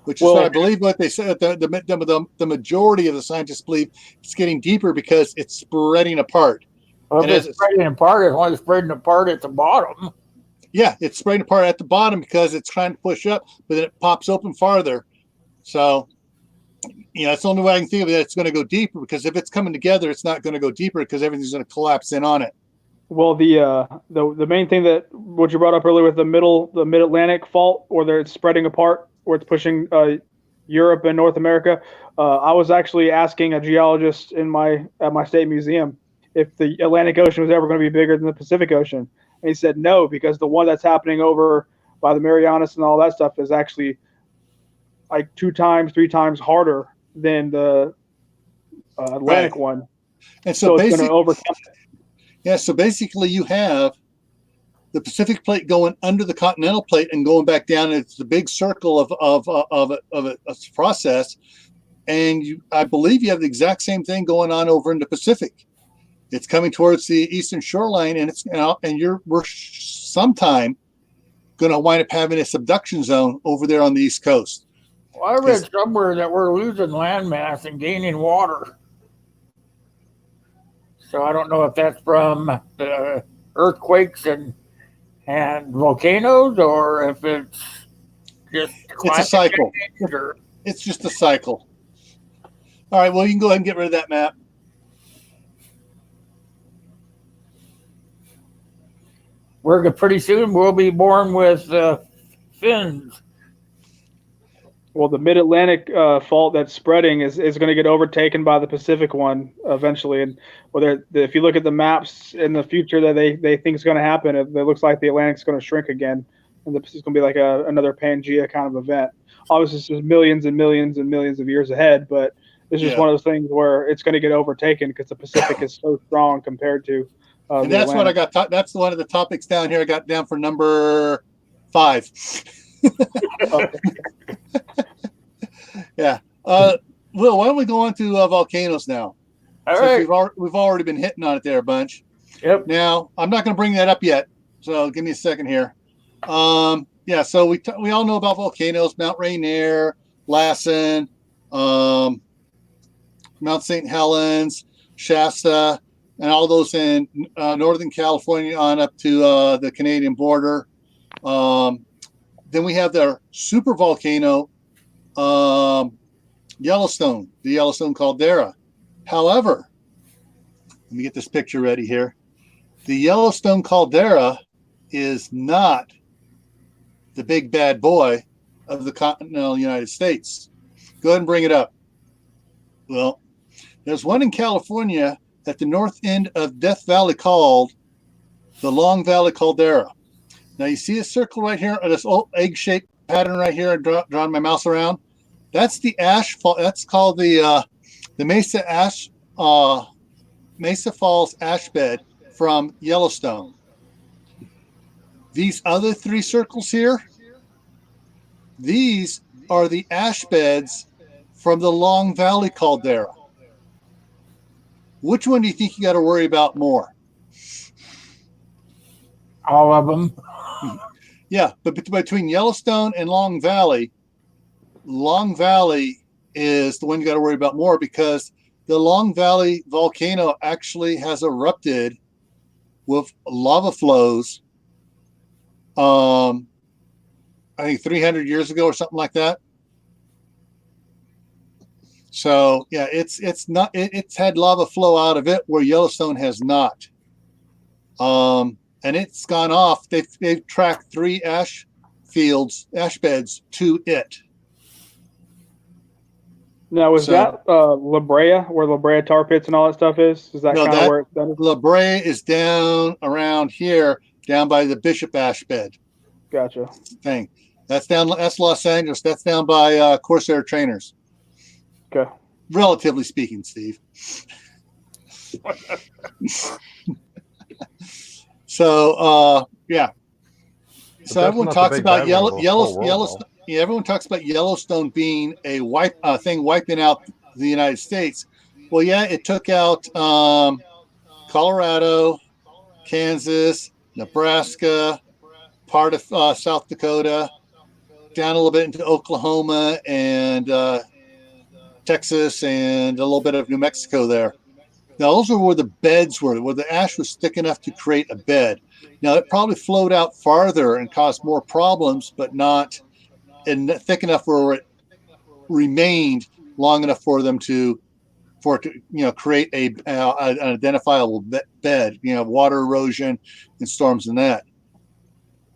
Speaker 3: Which is what I believe what they said. The majority of the scientists believe it's getting deeper because it's spreading apart.
Speaker 1: Well, if it's spreading apart, it's only spreading apart at the bottom.
Speaker 3: Yeah, it's spreading apart at the bottom because it's trying to push up, but then it pops open farther. So, that's the only way I can think of it. It's going to go deeper, because if it's coming together, it's not going to go deeper because everything's going to collapse in on it.
Speaker 4: Well, the main thing that what you brought up earlier with the Mid-Atlantic fault, where it's spreading apart, where it's pushing Europe and North America, I was actually asking a geologist at my state museum if the Atlantic Ocean was ever going to be bigger than the Pacific Ocean. And he said no, because the one that's happening over by the Marianas and all that stuff is actually like 2 times, 3 times harder than the Atlantic one.
Speaker 3: And so
Speaker 4: it's going to overcome it.
Speaker 3: Yeah, so basically you have the Pacific plate going under the continental plate and going back down. It's the big circle of a process. And I believe you have the exact same thing going on over in the Pacific. It's coming towards the eastern shoreline, and we're sometime going to wind up having a subduction zone over there on the East Coast.
Speaker 1: Well, I read somewhere that we're losing landmass and gaining water. So I don't know if that's from the earthquakes and volcanoes, or if it's just
Speaker 3: it's a cycle. It's just a cycle. All right, well, you can go ahead and get rid of that map.
Speaker 1: Pretty soon we'll be born with fins.
Speaker 4: Well, the Mid-Atlantic fault that's spreading is going to get overtaken by the Pacific one eventually. And if you look at the maps in the future that they think is going to happen, it looks like the Atlantic's going to shrink again, and it's going to be like another Pangea kind of event. Obviously, this is millions and millions and millions of years ahead, but it's just one of those things where it's going to get overtaken because the Pacific is so strong compared to.
Speaker 3: And that's what I got. That's one of the topics down here. I got down for number 5. Yeah. Will, why don't we go on to volcanoes now?
Speaker 1: All right.
Speaker 3: We've already been hitting on it there a bunch.
Speaker 1: Yep.
Speaker 3: Now, I'm not going to bring that up yet, so give me a second here. Yeah. So we all know about volcanoes: Mount Rainier, Lassen, Mount St. Helens, Shasta, and all those in Northern California on up to the Canadian border. Then we have their super volcano, Yellowstone, the Yellowstone caldera. However, let me get this picture ready here. The Yellowstone caldera is not the big bad boy of the continental United States. Go ahead and bring it up. Well, there's one in California at the north end of Death Valley called the Long Valley caldera. Now you see a circle right here, this old egg-shaped pattern right here. I drawn my mouse around. That's the ash fall. That's called the Mesa Falls ash bed from Yellowstone. These other three circles here, these are the ash beds from the Long Valley caldera. Which one do you think you got to worry about more?
Speaker 1: All of them.
Speaker 3: Yeah, but between Yellowstone and Long Valley is the one you got to worry about more, because the Long Valley volcano actually has erupted with lava flows, I think 300 years ago or something like that. So yeah, it's had lava flow out of it where Yellowstone has not. And it's gone off. They've tracked 3 ash beds to it.
Speaker 4: Now, is that La Brea, where La Brea tar pits and all that stuff is? Is that kind of where that is?
Speaker 3: La Brea is down around here, down by the Bishop ash bed.
Speaker 4: Gotcha.
Speaker 3: Thing. That's Los Angeles. That's down by Corsair Trainers.
Speaker 4: Okay.
Speaker 3: Relatively speaking, Steve. So yeah. So everyone talks about Yellowstone. Yeah, everyone talks about Yellowstone being a thing wiping out the United States. Well, yeah, it took out Colorado, Kansas, Nebraska, part of South Dakota, down a little bit into Oklahoma and Texas, and a little bit of New Mexico there. Now, those are where the beds were, where the ash was thick enough to create a bed. Now, it probably flowed out farther and caused more problems, but not thick enough where it remained long enough for it to create an identifiable bed. Water erosion and storms and that.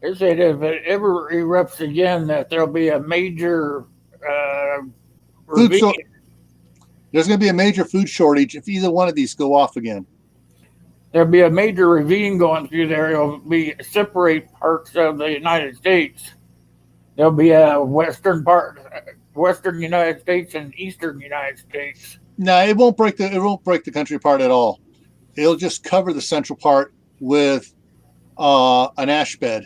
Speaker 1: They said if it ever erupts again, that there'll be a major
Speaker 3: there's going to be a major food shortage if either one of these go off again.
Speaker 1: There'll be a major ravine going through there. It'll be separate parts of the United States. There'll be a western United States and eastern United States.
Speaker 3: No, it won't break the country apart at all. It'll just cover the central part with an ash bed.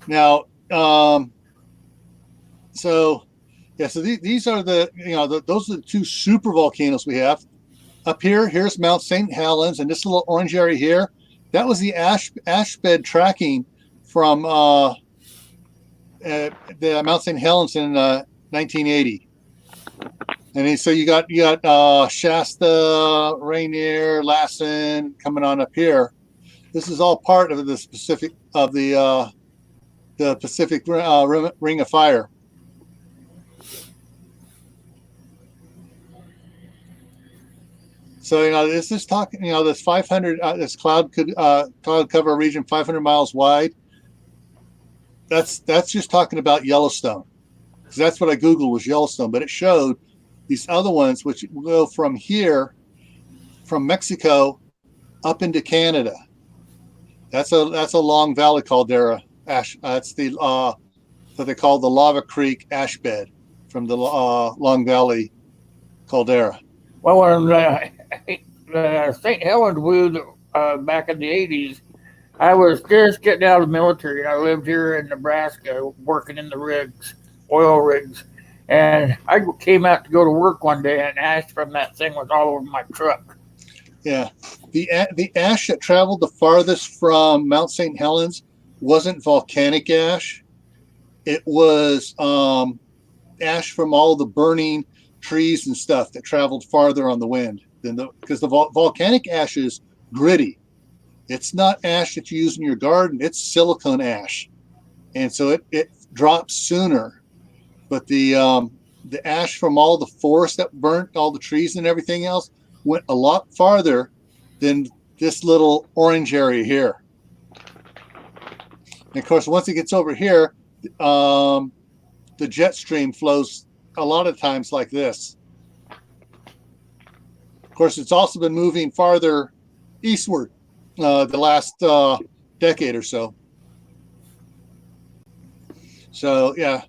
Speaker 3: Now, so these are those are the 2 super volcanoes we have. Up here's Mount St. Helens, and this little orange area here, that was the ash bed tracking from the Mount St. Helens in 1980. And so you got Shasta, Rainier, Lassen coming on up here. This is all part of the Pacific Ring of Fire. So this is talking. This 500 this cloud cover region 500 miles wide. That's just talking about Yellowstone, because that's what I Googled was Yellowstone, but it showed these other ones which go from here, from Mexico, up into Canada. That's a Long Valley caldera ash. That's the what they call the Lava Creek ash bed from the Long Valley caldera.
Speaker 1: Well, when St. Helens blew back in the 80s, I was just getting out of the military. I lived here in Nebraska working in the rigs, oil rigs. And I came out to go to work one day, and ash from that thing was all over my truck.
Speaker 3: Yeah. The ash that traveled the farthest from Mount St. Helens wasn't volcanic ash. It was ash from all the burning trees and stuff that traveled farther on the wind because the volcanic ash is gritty. It's not ash that you use in your garden. It's silicone ash, and so it drops sooner. But the ash from all the forest that burnt all the trees and everything else went a lot farther than this little orange area here. And of course, once it gets over here, the jet stream flows a lot of times like this. Of course, it's also been moving farther eastward. the last decade or so. So yeah.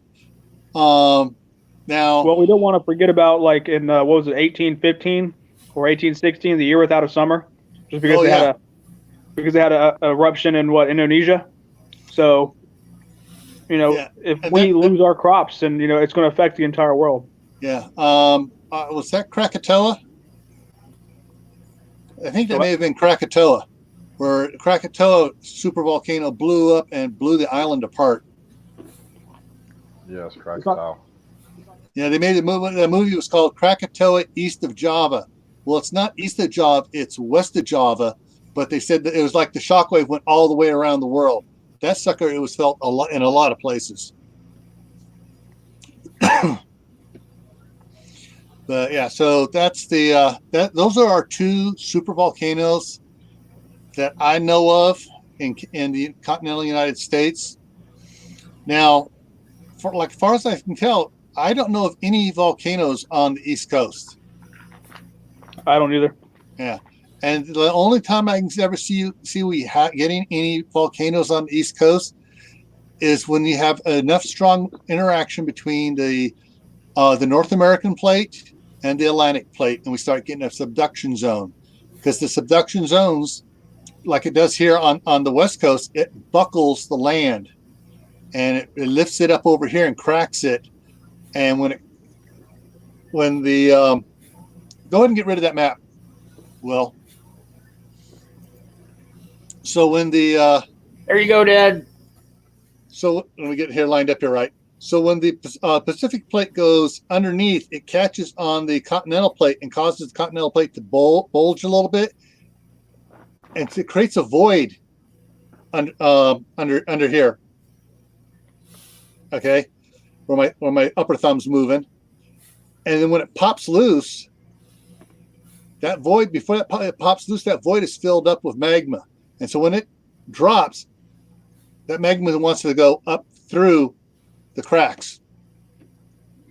Speaker 3: Now,
Speaker 4: well, we don't want to forget about like in what was it, 1815 or 1816, the year without a summer, just because they had a eruption in Indonesia. So, if
Speaker 3: and
Speaker 4: we lose our crops, then it's going to affect the entire world.
Speaker 3: Yeah. Was that Krakatoa? I think that may have been Krakatoa, where Krakatoa supervolcano blew up and blew the island apart.
Speaker 2: Yes, Krakatoa.
Speaker 3: Yeah, they made a movie. The movie was called Krakatoa East of Java. Well, it's not east of Java; it's west of Java. But they said that it was like the shockwave went all the way around the world. That sucker, it was felt in a lot of places. But yeah, so that's those are our two super volcanoes that I know of in the continental United States. Now, as far as I can tell, I don't know of any volcanoes on the East Coast.
Speaker 4: I don't either.
Speaker 3: Yeah, and the only time I can ever see getting any volcanoes on the East Coast is when you have enough strong interaction between the North American plate and the Atlantic plate, and we start getting a subduction zone. Because the subduction zones, like it does here on the West Coast, it buckles the land, and it lifts it up over here and cracks it. And go ahead and get rid of that map. Well, so when the
Speaker 1: there you go, Dad.
Speaker 3: So let me get here lined up here, right? So when the Pacific plate goes underneath, it catches on the continental plate and causes the continental plate to bulge a little bit, and it creates a void under here. Okay, where my upper thumb's moving, and then when it pops loose, that void before it pops loose, that void is filled up with magma, and so when it drops, that magma wants to go up through the cracks,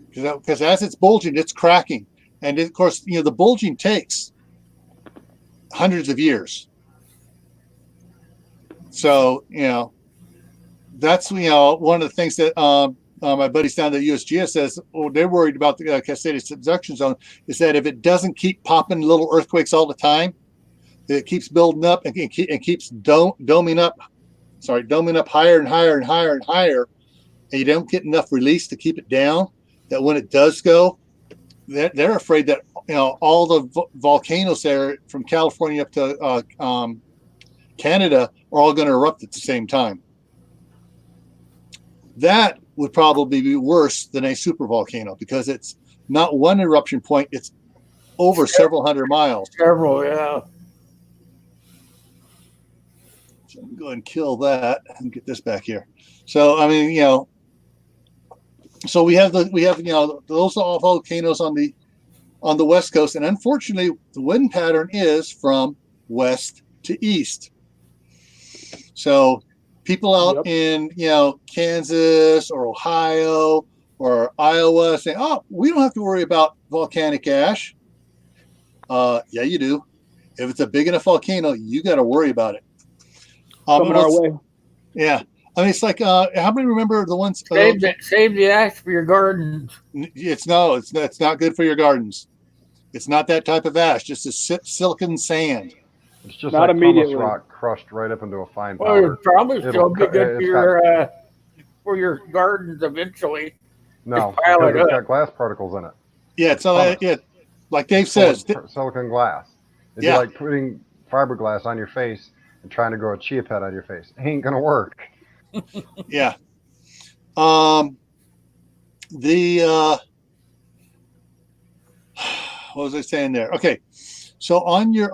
Speaker 3: because as it's bulging, it's cracking, and of course, the bulging takes hundreds of years. So that's one of the things that my buddies down at USGS says. Well, they're worried about the Cascade Subduction Zone is that if it doesn't keep popping little earthquakes all the time, it keeps building up and keeps doming up higher and higher and higher and higher, and you don't get enough release to keep it down, that when it does go, they're afraid that all the volcanoes there from California up to Canada are all going to erupt at the same time. That would probably be worse than a supervolcano, because it's not one eruption point, it's over several hundred miles.
Speaker 1: Several, yeah.
Speaker 3: So I'm going to go ahead and kill that and get this back here. So I mean, so we have those are all volcanoes on the West Coast, and unfortunately, the wind pattern is from west to east. So people out in Kansas or Ohio or Iowa say, "Oh, we don't have to worry about volcanic ash." Yeah, you do. If it's a big enough volcano, you got to worry about it.
Speaker 4: Coming our way.
Speaker 3: Yeah. I mean, it's like, how many remember the ones?
Speaker 1: Save the ash for your gardens.
Speaker 3: It's not good for your gardens. It's not that type of ash. Just a silicon sand.
Speaker 2: It's just
Speaker 4: not
Speaker 2: like
Speaker 4: immediately.
Speaker 2: pumice rock crushed right up into a fine
Speaker 1: Well,
Speaker 2: powder.
Speaker 1: it's probably still be good for your gardens eventually.
Speaker 2: No, because it's got glass particles in it.
Speaker 3: Yeah, so like Dave says,
Speaker 2: silicon glass. It'd be like putting fiberglass on your face and trying to grow a chia pet on your face. It ain't gonna work.
Speaker 3: Yeah. What was I saying there? Okay, so on your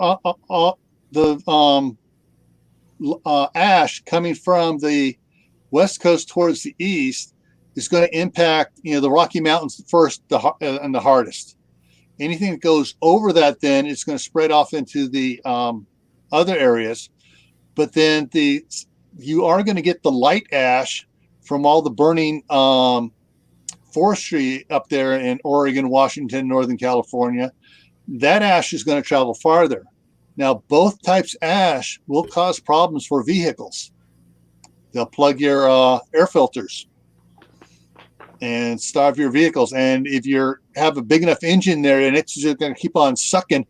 Speaker 3: ash coming from the West Coast towards the east is going to impact the Rocky Mountains first and the hardest. Anything that goes over that, then it's going to spread off into the other areas. But then you are going to get the light ash from all the burning forestry up there in Oregon, Washington, Northern California. That ash is going to travel farther. Now, both types of ash will cause problems for vehicles. They'll plug your air filters and starve your vehicles. And if you have a big enough engine there and it's just going to keep on sucking,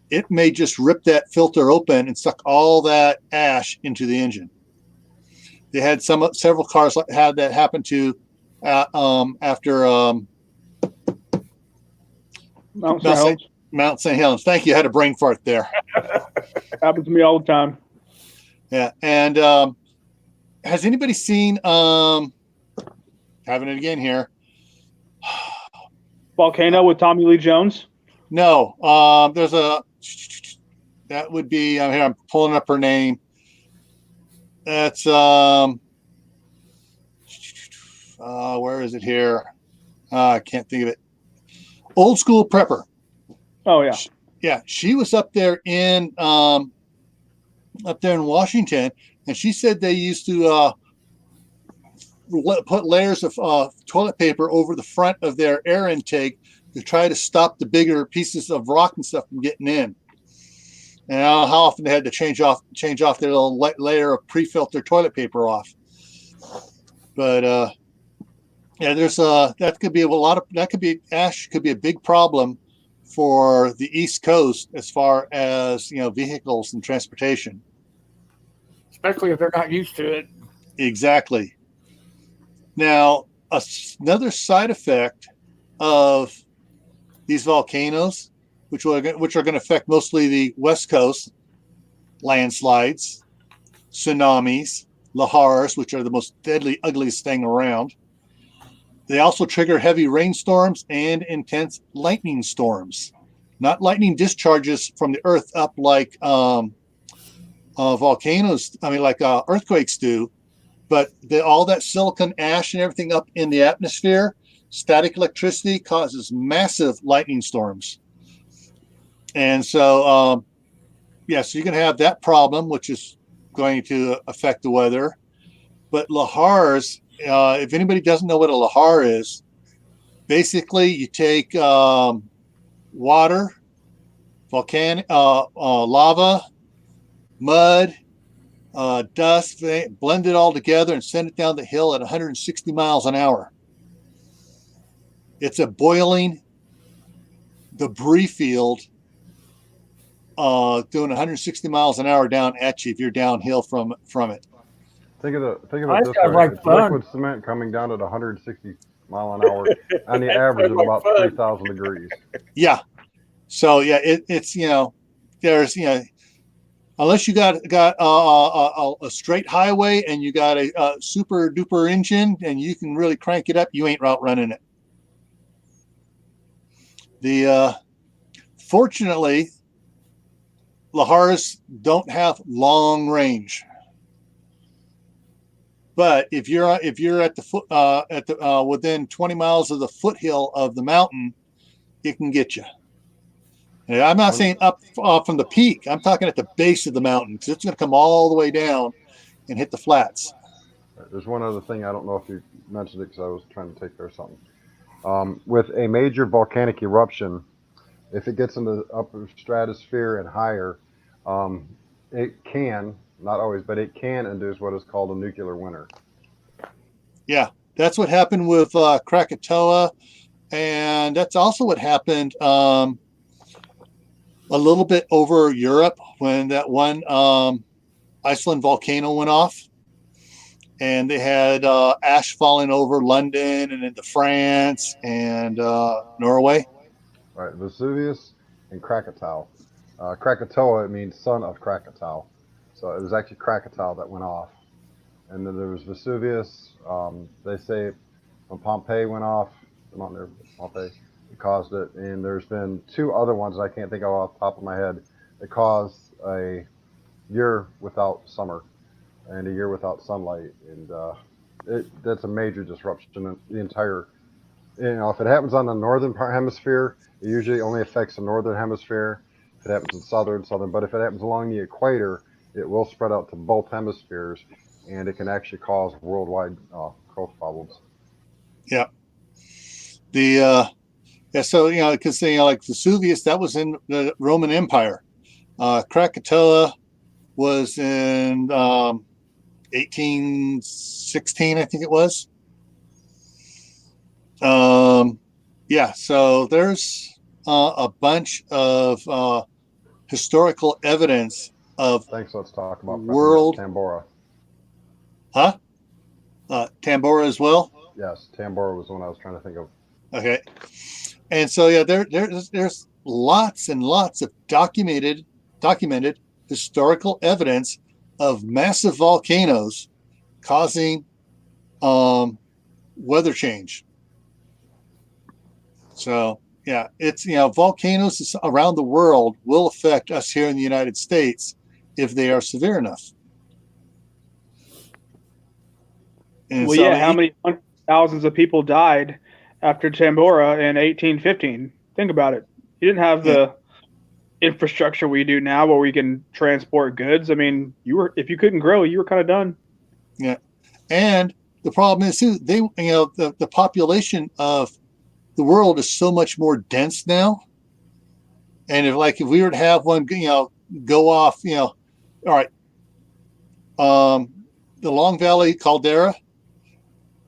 Speaker 3: it may just rip that filter open and suck all that ash into the engine. They had several cars had that happen to after
Speaker 4: Mount St. Helens.
Speaker 3: Mount St. Helens. Thank you. I had a brain fart there.
Speaker 4: Happens to me all the time.
Speaker 3: Yeah. And has anybody seen having it again here?
Speaker 4: Volcano with Tommy Lee Jones?
Speaker 3: No. There's that would be here. I'm pulling up her name. That's where is it here? I can't think of it. Old School Prepper.
Speaker 4: Oh yeah.
Speaker 3: Yeah, she was up there in Washington, and she said they used to put layers of toilet paper over the front of their air intake to try to stop the bigger pieces of rock and stuff from getting in. And I don't know how often they had to change off their little layer of pre-filtered toilet paper off. But yeah, there's that could be ash could be a big problem for the East Coast as far as vehicles and transportation,
Speaker 1: especially if they're not used to it.
Speaker 3: Exactly. Now, another side effect of these volcanoes, which are going to affect mostly the West Coast, landslides, tsunamis, lahars, which are the most deadly, ugliest thing around. They also trigger heavy rainstorms and intense lightning storms. Not lightning discharges from the earth up like volcanoes, like earthquakes do, but all that silicon ash and everything up in the atmosphere, static electricity causes massive lightning storms. And so, so you can have that problem, which is going to affect the weather. But lahars, if anybody doesn't know what a lahar is, basically you take water, lava, mud, dust, blend it all together and send it down the hill at 160 miles an hour. It's a boiling debris field doing 160 miles an hour down at you if you're downhill from it.
Speaker 2: Think of it this way: it's liquid cement coming down at 160 mile an hour on the average of about 3,000 degrees.
Speaker 3: Yeah. So yeah, it's there's unless you got a straight highway and you got a super duper engine and you can really crank it up, you ain't outrunning it. Fortunately, lahars don't have long range. But if you're at the foot within 20 miles of the foothill of the mountain, it can get you. And I'm not saying up from the peak. I'm talking at the base of the mountain because it's going to come all the way down and hit the flats.
Speaker 2: There's one other thing. I don't know if you mentioned it because I was trying to take care of something. With a major volcanic eruption, if it gets into the upper stratosphere and higher, it can, not always, but it can induce what is called a nuclear winter.
Speaker 3: Yeah, that's what happened with Krakatoa, and that's also what happened a little bit over Europe when that one Iceland volcano went off, and they had ash falling over London and into France and Norway.
Speaker 2: Right, Vesuvius and Krakatoa. Krakatoa, it means son of Krakatoa. So it was actually Krakatoa that went off. And then there was Vesuvius. They say when Pompeii went off, the mountain there, Pompeii, it caused it. And there's been two other ones I can't think of off the top of my head that caused a year without summer and a year without sunlight. And that's a major disruption in the entire, if it happens on the northern hemisphere, it usually only affects the northern hemisphere. If it happens in southern, but if it happens along the equator, it will spread out to both hemispheres, and it can actually cause worldwide growth problems.
Speaker 3: Yeah. So because like Vesuvius, that was in the Roman Empire, Krakatoa was in 1816, I think it was. Yeah, so there's a bunch of historical evidence of
Speaker 2: Thanks. Let's talk about
Speaker 3: world.
Speaker 2: Tambora.
Speaker 3: Huh? Tambora as well?
Speaker 2: Yes, Tambora was the one I was trying to think of.
Speaker 3: Okay. And so, yeah, there's lots and lots of documented historical evidence of massive volcanoes causing weather change. So, yeah, it's, volcanoes around the world will affect us here in the United States if they are severe enough. And
Speaker 4: well,
Speaker 3: so,
Speaker 4: yeah, how many thousands of people died after Tambora in 1815? Think about it. You didn't have the infrastructure we do now where we can transport goods. I mean, if you couldn't grow, you were kind of done.
Speaker 3: Yeah. And the problem is too, the population of the world is so much more dense now. And if we were to have one, go off, all right, the Long Valley caldera,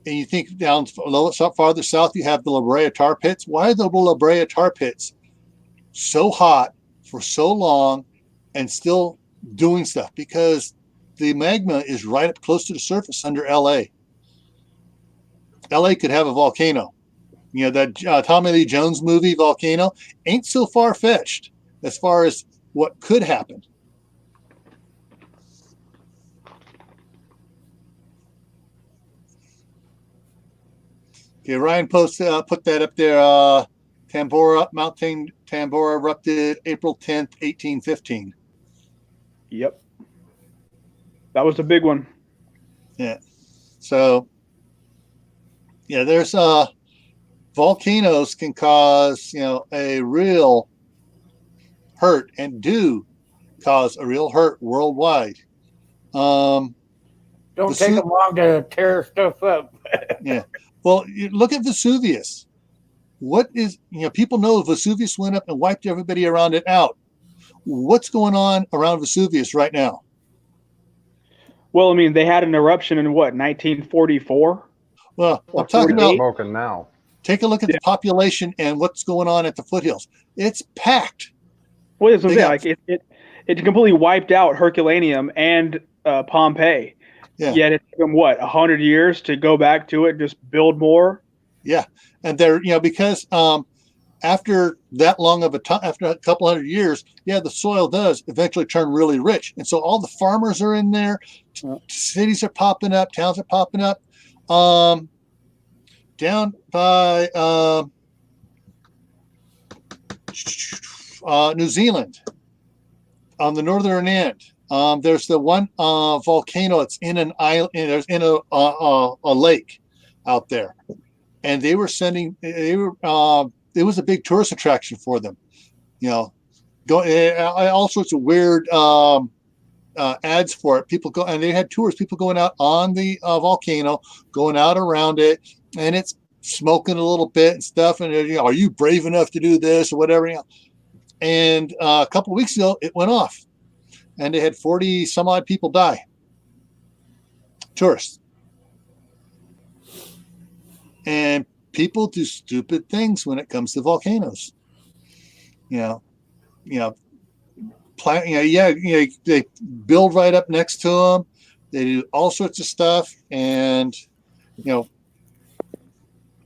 Speaker 3: and you think down farther south, you have the La Brea tar pits. Why are the La Brea tar pits so hot for so long and still doing stuff? Because the magma is right up close to the surface under LA. LA could have a volcano. That Tommy Lee Jones movie, Volcano, ain't so far-fetched as far as what could happen. Okay, Ryan put that up there. Mount Tambora erupted April 10th, 1815.
Speaker 4: Yep. That was a big one.
Speaker 3: Yeah. So, yeah, there's volcanoes can cause, a real hurt, and do cause a real hurt worldwide.
Speaker 1: Don't take them long to tear stuff up.
Speaker 3: Yeah. Well, look at Vesuvius. What is, people know Vesuvius went up and wiped everybody around it out. What's going on around Vesuvius right now?
Speaker 4: Well, I mean, they had an eruption in what, 1944?
Speaker 3: Well, I'm talking about
Speaker 2: smoking now.
Speaker 3: Take a look at the population and what's going on at the foothills. It's packed.
Speaker 4: Well, it's it completely wiped out Herculaneum and Pompeii.
Speaker 3: Yeah.
Speaker 4: Yet it took them 100 years to go back to it, just build more.
Speaker 3: Yeah, and they're because after that long of a time, after a couple hundred years, the soil does eventually turn really rich, and so all the farmers are in there. Cities are popping up, towns are popping up. Down by New Zealand, on the northern end, there's the one volcano. It's in an island. There's in a lake out there, and they were sending. It was a big tourist attraction for them. All sorts of weird ads for it. People go, and they had tours. People going out on the volcano, going out around it, and it's smoking a little bit and stuff. And are you brave enough to do this or whatever? And a couple of weeks ago, it went off, and they had 40 some odd people die. Tourists. And people do stupid things when it comes to volcanoes. They build right up next to them. They do all sorts of stuff, and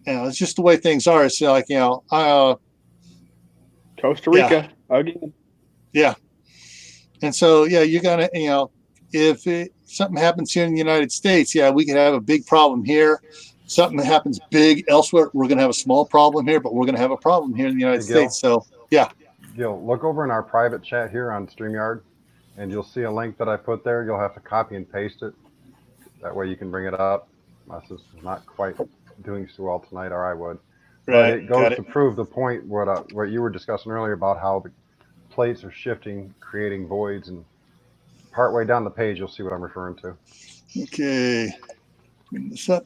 Speaker 3: it's just the way things are. It's
Speaker 4: Costa Rica again.
Speaker 3: Yeah. And so, you're gonna, if something happens here in the United States, we could have a big problem here. Something that happens big elsewhere, we're going to have a small problem here, but we're going to have a problem here in the United States. So,
Speaker 2: Gil, look over in our private chat here on StreamYard, and you'll see a link that I put there. You'll have to copy and paste it. That way you can bring it up. My system's not quite doing so well tonight, or I would. Right. But it goes to prove the point what you were discussing earlier about how the plates are shifting, creating voids, and partway down the page, you'll see what I'm referring to.
Speaker 3: Okay. Bring this up.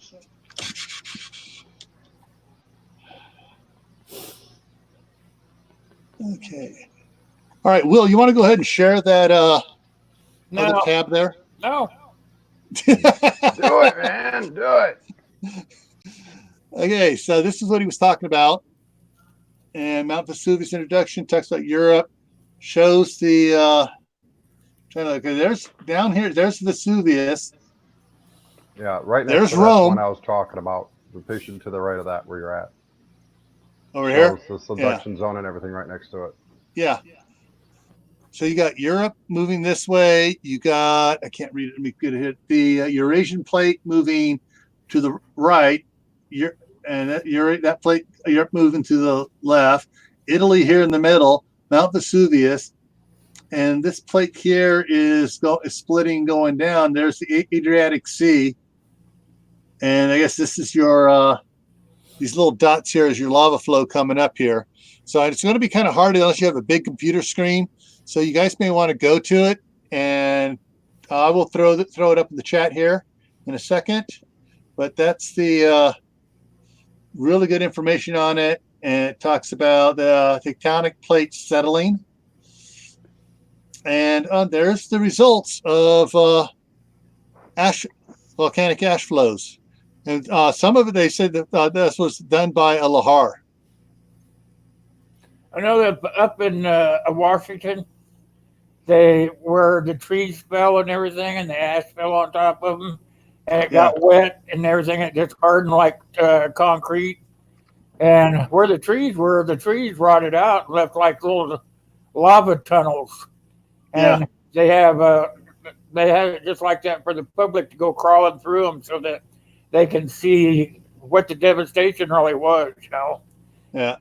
Speaker 3: Okay. All right, Will, you want to go ahead and share that other
Speaker 1: No,
Speaker 3: tab there?
Speaker 1: no.
Speaker 2: Do it, man. Do it.
Speaker 3: Okay, so this is what he was talking about. And Mount Vesuvius introduction talks about Europe, shows the there's down here, there's Vesuvius.
Speaker 2: Yeah, right next
Speaker 3: There's
Speaker 2: to that
Speaker 3: Rome.
Speaker 2: one I was talking about. The picture to the right of that where you're at.
Speaker 3: Over here.
Speaker 2: Shows the subduction zone and everything right next to it.
Speaker 3: Yeah. So you got Europe moving this way. You got, I can't read it. Let me get it. The Eurasian plate moving to the right. That plate, Europe moving to the left. Italy here in the middle. Mount Vesuvius. And this plate here is splitting, going down. There's the Adriatic Sea. And I guess this is your, these little dots here is your lava flow coming up here. So it's going to be kind of hard unless you have a big computer screen. So you guys may want to go to it, and I will throw it up in the chat here in a second. But that's the really good information on it, and it talks about the tectonic plates settling. And there's the results of volcanic ash flows. And some of it, they said that this was done by a lahar.
Speaker 1: I know that up in Washington, where the trees fell and everything, and the ash fell on top of them, and it got wet and everything. It just hardened like concrete. And where the trees were, the trees rotted out and left like little lava tunnels. And they have it just like that for the public to go crawling through them so that they can see what the devastation really was, you know.
Speaker 3: Yeah.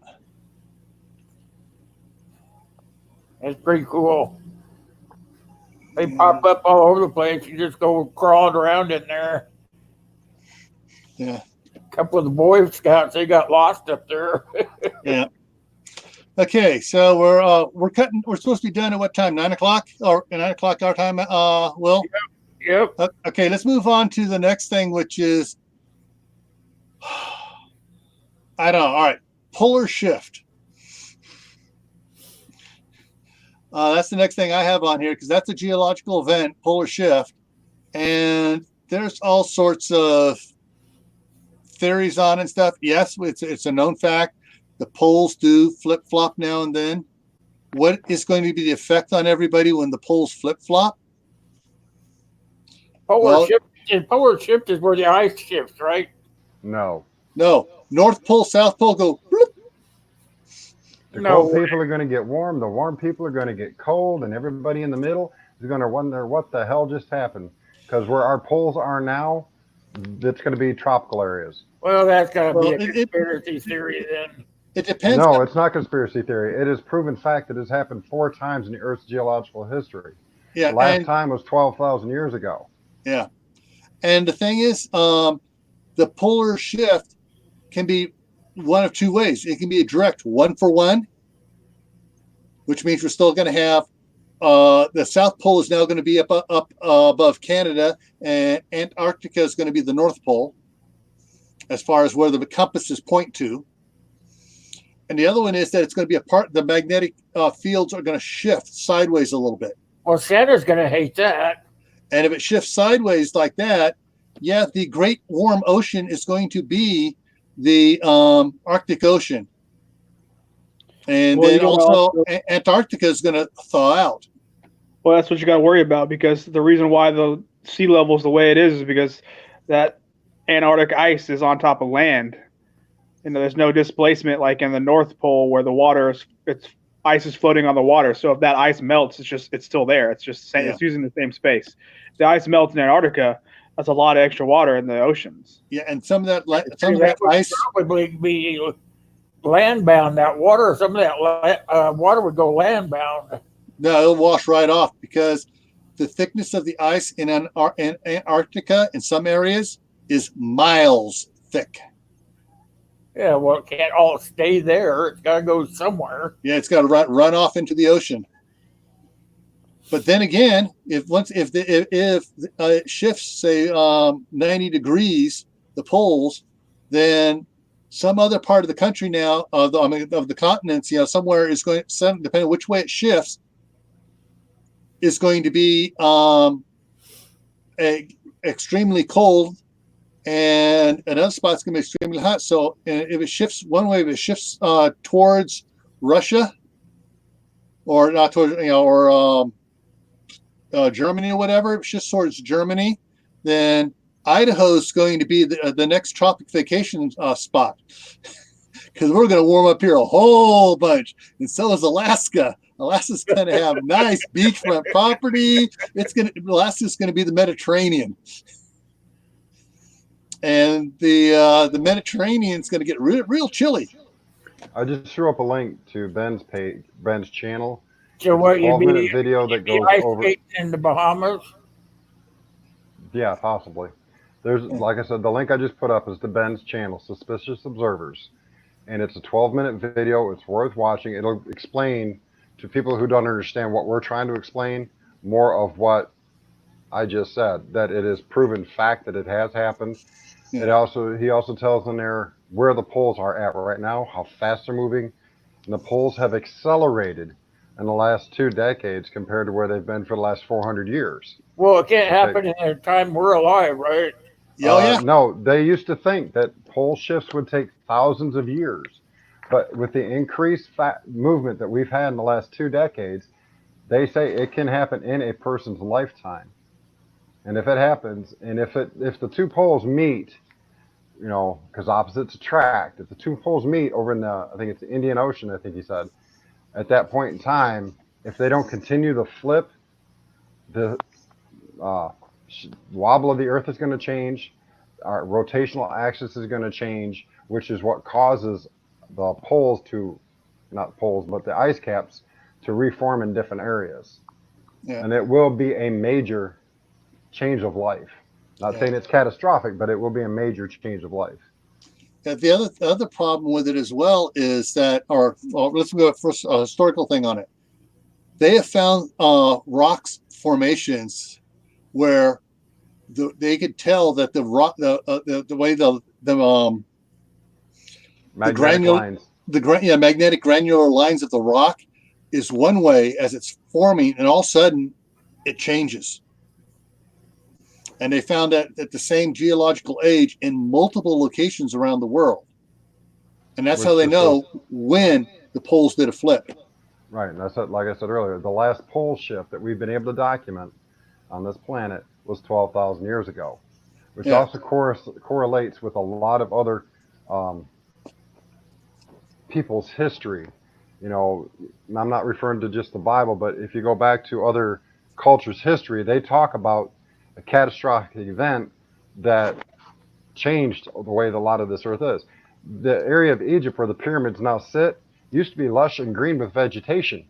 Speaker 1: It's pretty cool. They pop up all over the place. You just go crawling around in there.
Speaker 3: Yeah.
Speaker 1: A couple of the Boy Scouts, they got lost up there.
Speaker 3: Yeah. Okay, so we're cutting. We're supposed to be done at what time? 9 o'clock or 9 o'clock our time? Will.
Speaker 1: Yep.
Speaker 3: Okay, let's move on to the next thing, which is I don't know. All right, polar shift. That's the next thing I have on here because that's a geological event, polar shift, and there's all sorts of theories on it and stuff. Yes, it's a known fact. The poles do flip-flop now and then. What is going to be the effect on everybody when the poles flip-flop?
Speaker 1: Polar shift is where the ice shifts, right?
Speaker 2: No.
Speaker 3: North Pole, South Pole go bloop.
Speaker 2: The cold people are going to get warm. The warm people are going to get cold, and everybody in the middle is going to wonder what the hell just happened. Because where our poles are now, it's going to be tropical areas.
Speaker 1: Well, that's got to be a conspiracy theory then.
Speaker 3: It depends.
Speaker 2: No, it's not conspiracy theory. It is proven fact that it has happened 4 times in the Earth's geological history.
Speaker 3: Yeah,
Speaker 2: the last time was 12,000 years ago.
Speaker 3: Yeah, and the thing is, the polar shift can be one of 2 ways. It can be a direct 1-for-1, which means we're still going to have the South Pole is now going to be up above Canada, and Antarctica is going to be the North Pole, as far as where the compasses point to. And the other one is that it's going to be the magnetic fields are going to shift sideways a little bit.
Speaker 1: Well, Santa's going to hate that.
Speaker 3: And if it shifts sideways like that, the Great Warm Ocean is going to be the Arctic Ocean. And then also Antarctica is going to thaw out.
Speaker 4: Well, that's what you got to worry about, because the reason why the sea level is the way it is because that Antarctic ice is on top of land. There's no displacement like in the North Pole where the water ice is floating on the water. So if that ice melts, it's still there. It's just it's using the same space. If the ice melts in Antarctica, that's a lot of extra water in the oceans.
Speaker 3: Yeah, and some of that ice
Speaker 1: probably be landbound. That water, some of that water would go landbound.
Speaker 3: No, it'll wash right off because the thickness of the ice in Antarctica in some areas is miles thick.
Speaker 1: Yeah, well, it can't all stay there. It's got to go somewhere.
Speaker 3: Yeah, it's got to run off into the ocean. But then again, if it shifts, say 90 degrees, the poles, then some other part of the country now of the continents, somewhere is going. Depending on which way it shifts, is going to be extremely cold, and another spot's going to be extremely hot. So if it shifts one way, if it shifts towards Russia, or not towards, or Germany or whatever, if it shifts towards Germany, then Idaho's going to be the next tropic vacation spot, because we're going to warm up here a whole bunch, and so is Alaska. Alaska's going to have nice beachfront property. Alaska's going to be the Mediterranean, and the Mediterranean's going to get real chilly.
Speaker 2: I just threw up a link to Ben's channel.
Speaker 1: So what, you mean
Speaker 2: 12-minute video that goes over
Speaker 1: in the Bahamas?
Speaker 2: Yeah, possibly. There's, like I said, the link I just put up is to Ben's channel, Suspicious Observers, and it's a 12-minute video. It's worth watching. It'll explain to people who don't understand what we're trying to explain more of what I just said, that it is proven fact that it has happened. He also tells in there where the poles are at right now, how fast they're moving, and the poles have accelerated in the last 2 decades compared to where they've been for the last 400 years.
Speaker 1: Well, it can't happen in the time we're alive, right?
Speaker 2: No, they used to think that pole shifts would take thousands of years. But with the increased movement that we've had in the last 2 decades, they say it can happen in a person's lifetime. And if it happens, and if the two poles meet, because opposites attract, if the two poles meet over in I think it's the Indian Ocean, I think he said, at that point in time, if they don't continue to flip, the wobble of the Earth is going to change. Our rotational axis is going to change, which is what causes the poles but the ice caps to reform in different areas. Yeah. And it will be a major change of life. Not saying it's catastrophic, but it will be a major change of life.
Speaker 3: Yeah, the other problem with it as well is that, let's go first a historical thing on it. They have found rocks formations where they could tell that the rock, the way the magnetic granular lines of the rock is one way as it's forming, and all of a sudden it changes. And they found that at the same geological age in multiple locations around the world. And that's how they know when the poles did a flip.
Speaker 2: Right. And that's like I said earlier, the last pole shift that we've been able to document on this planet was 12,000 years ago, which also correlates with a lot of other people's history. I'm not referring to just the Bible, but if you go back to other cultures' history, they talk about a catastrophic event that changed the way a lot of this earth is. The area of Egypt where the pyramids now sit used to be lush and green with vegetation.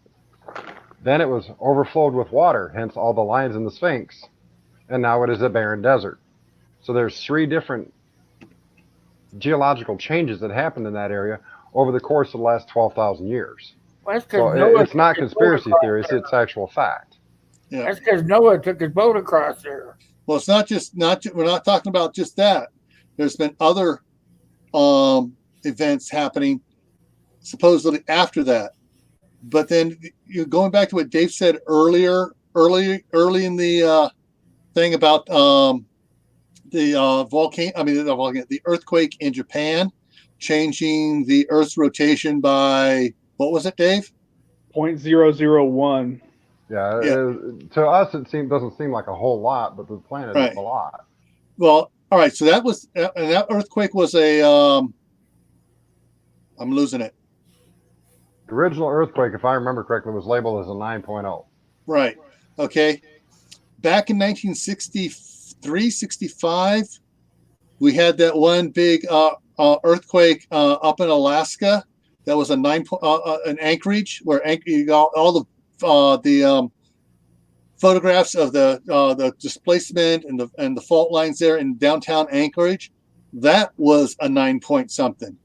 Speaker 2: Then it was overflowed with water, hence all the lions in the Sphinx. And now it is a barren desert. So there's 3 different geological changes that happened in that area over the course of the last 12,000 years.
Speaker 1: Well,
Speaker 2: so it's not conspiracy theories, it's actual fact.
Speaker 1: Yeah. That's because Noah took his boat across there.
Speaker 3: Well, it's not we're not talking about just that. There's been other events happening supposedly after that. But then you're going back to what Dave said early in the thing about the earthquake in Japan, changing the Earth's rotation by, what was it, Dave?
Speaker 4: 0.001.
Speaker 2: Yeah. To us, it doesn't seem like a whole lot, but the planet is a lot.
Speaker 3: Well, all right. So that was, and that earthquake was I'm losing it.
Speaker 2: The original earthquake, if I remember correctly, was labeled as a 9.0.
Speaker 3: Right. Okay. Back in 1963, 65, we had that one big earthquake up in Alaska. That was an Anchorage, where you got all the photographs of the displacement and the fault lines there in downtown Anchorage. That was a 9 something.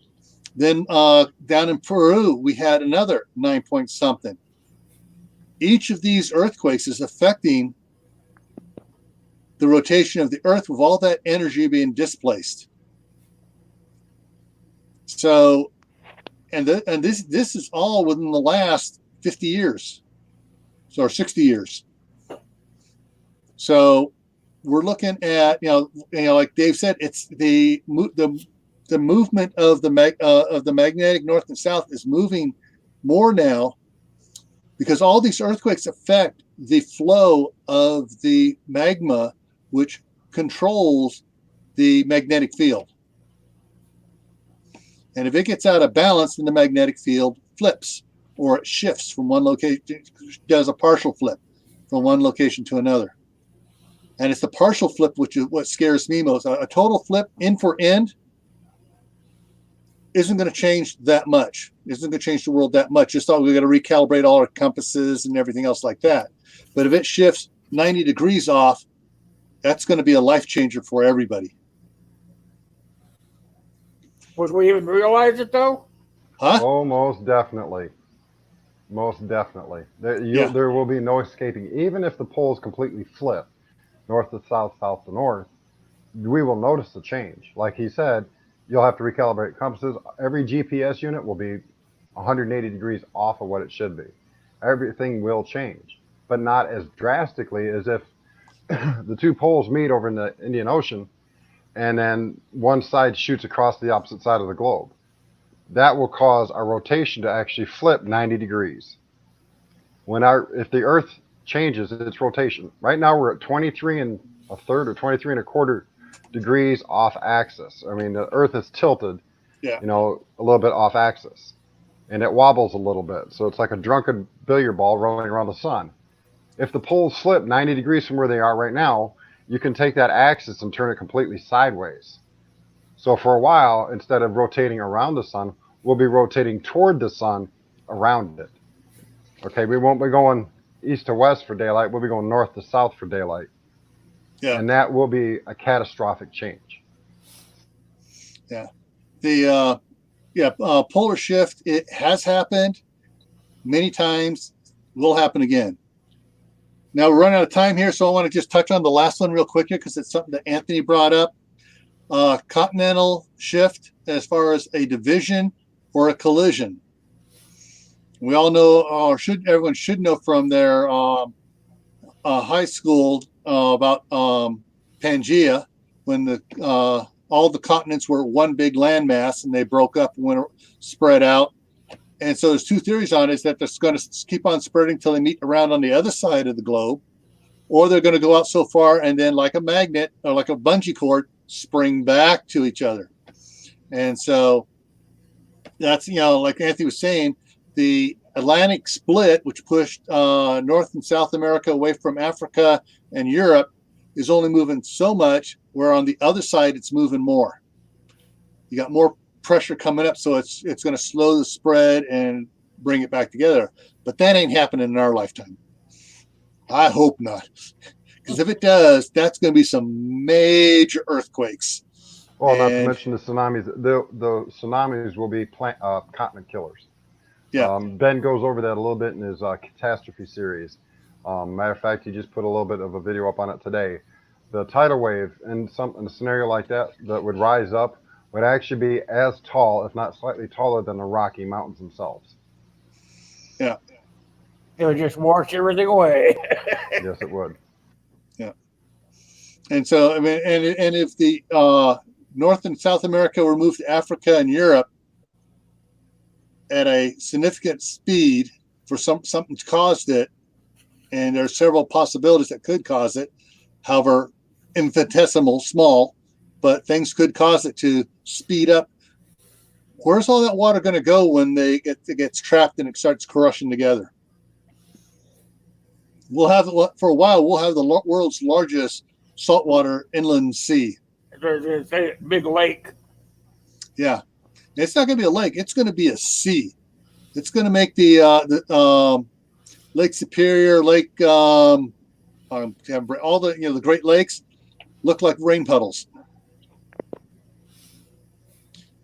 Speaker 3: Then down in Peru, we had another 9 something. Each of these earthquakes is affecting the rotation of the Earth with all that energy being displaced. So, and this is all within the last 50 years, or 60 years. So we're looking at, like Dave said, it's the movement of the magnetic north and south is moving more now, because all these earthquakes affect the flow of the magma, which controls the magnetic field. And if it gets out of balance, then the magnetic field flips, or it shifts from one location, does a partial flip from one location to another. And it's the partial flip which is what scares me most. A total flip end for end isn't going to change that much. Isn't going to change the world that much. Just thought we got to recalibrate all our compasses and everything else like that. But if it shifts 90 degrees off, that's going to be a life changer for everybody.
Speaker 1: Would we even realize it though?
Speaker 3: Huh?
Speaker 2: Oh, most definitely. Most definitely. There will be no escaping. Even if the poles completely flip, north to south, south to north, we will notice the change. Like he said, you'll have to recalibrate compasses. Every GPS unit will be 180 degrees off of what it should be. Everything will change, but not as drastically as if the two poles meet over in the Indian Ocean and then one side shoots across the opposite side of the globe. That will cause our rotation to actually flip 90 degrees. If the Earth changes its rotation, right now we're at 23 1/3 or 23 1/4 degrees off axis. I mean, the Earth is tilted, a little bit off axis, and it wobbles a little bit. So it's like a drunken billiard ball rolling around the sun. If the poles flip 90 degrees from where they are right now, you can take that axis and turn it completely sideways. So for a while, instead of rotating around the sun, we'll be rotating toward the sun around it. Okay, we won't be going east to west for daylight. We'll be going north to south for daylight. Yeah. And that will be a catastrophic change.
Speaker 3: Yeah. The polar shift, it has happened many times, will happen again. Now we're running out of time here, so I want to just touch on the last one real quick here because it's something that Anthony brought up. Continental shift as far as a division or a collision. We all know, or everyone should know from their high school about Pangea, when all the continents were one big landmass and they broke up and spread out. And so there's two theories on it: is that they're going to keep on spreading till they meet around on the other side of the globe, or they're going to go out so far and then, like a magnet or like a bungee cord, spring back to each other. And so that's, like Anthony was saying, the Atlantic split, which pushed North and South America away from Africa and Europe, is only moving so much, where on the other side it's moving more. You got more pressure coming up, so it's going to slow the spread and bring it back together. But that ain't happening in our lifetime. I hope not, because if it does, that's going to be some major earthquakes.
Speaker 2: Well, not to mention the tsunamis. The tsunamis will be continent killers. Yeah. Ben goes over that a little bit in his catastrophe series. Matter of fact, he just put a little bit of a video up on it today. The tidal wave in a scenario like that would rise up would actually be as tall, if not slightly taller, than the Rocky Mountains themselves.
Speaker 3: Yeah.
Speaker 1: It would just wash everything away.
Speaker 2: Yes, it would.
Speaker 3: Yeah. And so, I mean, and if the North and South America were moved to Africa and Europe at a significant speed for something caused it, and there are several possibilities that could cause it, however infinitesimal, small, but things could cause it to speed up. Where's all that water going to go when it gets trapped and it starts crushing together? For a while, we'll have the world's largest saltwater inland sea.
Speaker 1: It's a big lake.
Speaker 3: Yeah. It's not going to be a lake. It's going to be a sea. It's going to make the Lake Superior, Lake, all the Great Lakes look like rain puddles.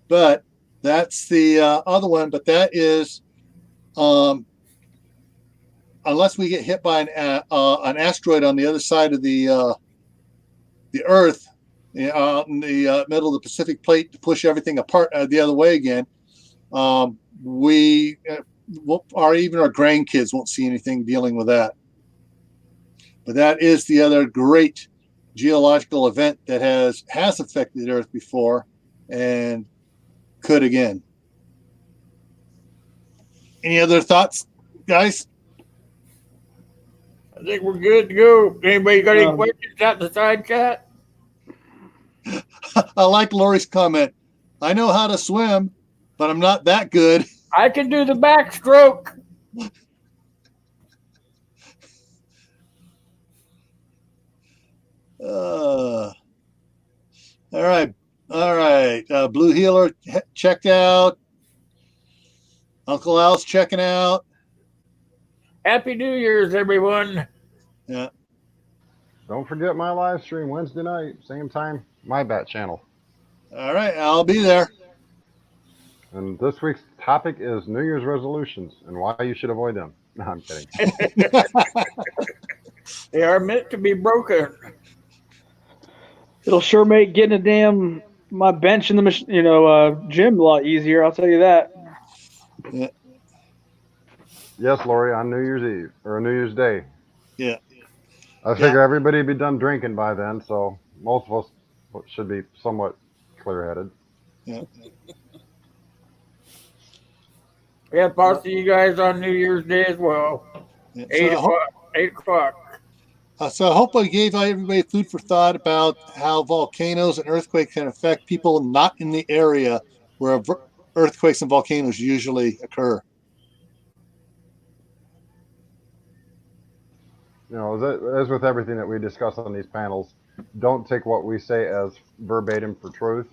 Speaker 3: But that's the other one. But that is, unless we get hit by an asteroid on the other side of the Earth, out in the middle of the Pacific Plate, to push everything apart the other way again, even our grandkids won't see anything dealing with that. But that is the other great geological event that has affected the Earth before and could again. Any other thoughts, guys?
Speaker 1: I think we're good to go. Anybody got any questions out the side chat?
Speaker 3: I like Lori's comment. I know how to swim, but I'm not that good.
Speaker 1: I can do the backstroke.
Speaker 3: All right. Blue Healer checked out. Uncle Al's checking out.
Speaker 1: Happy New Year's, everyone.
Speaker 3: Yeah.
Speaker 2: Don't forget my live stream Wednesday night, same time, my bat channel.
Speaker 3: All right, I'll be there.
Speaker 2: And this week's topic is New Year's resolutions and why you should avoid them. No, I'm kidding.
Speaker 1: They are meant to be broken.
Speaker 4: It'll sure make getting my bench in the gym a lot easier. I'll tell you that.
Speaker 3: Yeah.
Speaker 2: Yes, Lori, on New Year's Eve or New Year's Day.
Speaker 3: Yeah.
Speaker 2: I figure everybody'd be done drinking by then, so most of us should be somewhat clear-headed.
Speaker 3: Yeah.
Speaker 1: Yeah, I'll see you guys on New Year's Day as well.
Speaker 3: Yeah.
Speaker 1: 8 o'clock.
Speaker 3: So I hope I gave everybody food for thought about how volcanoes and earthquakes can affect people not in the area where earthquakes and volcanoes usually occur.
Speaker 2: You know, as with everything that we discuss on these panels, don't take what we say as verbatim for truth,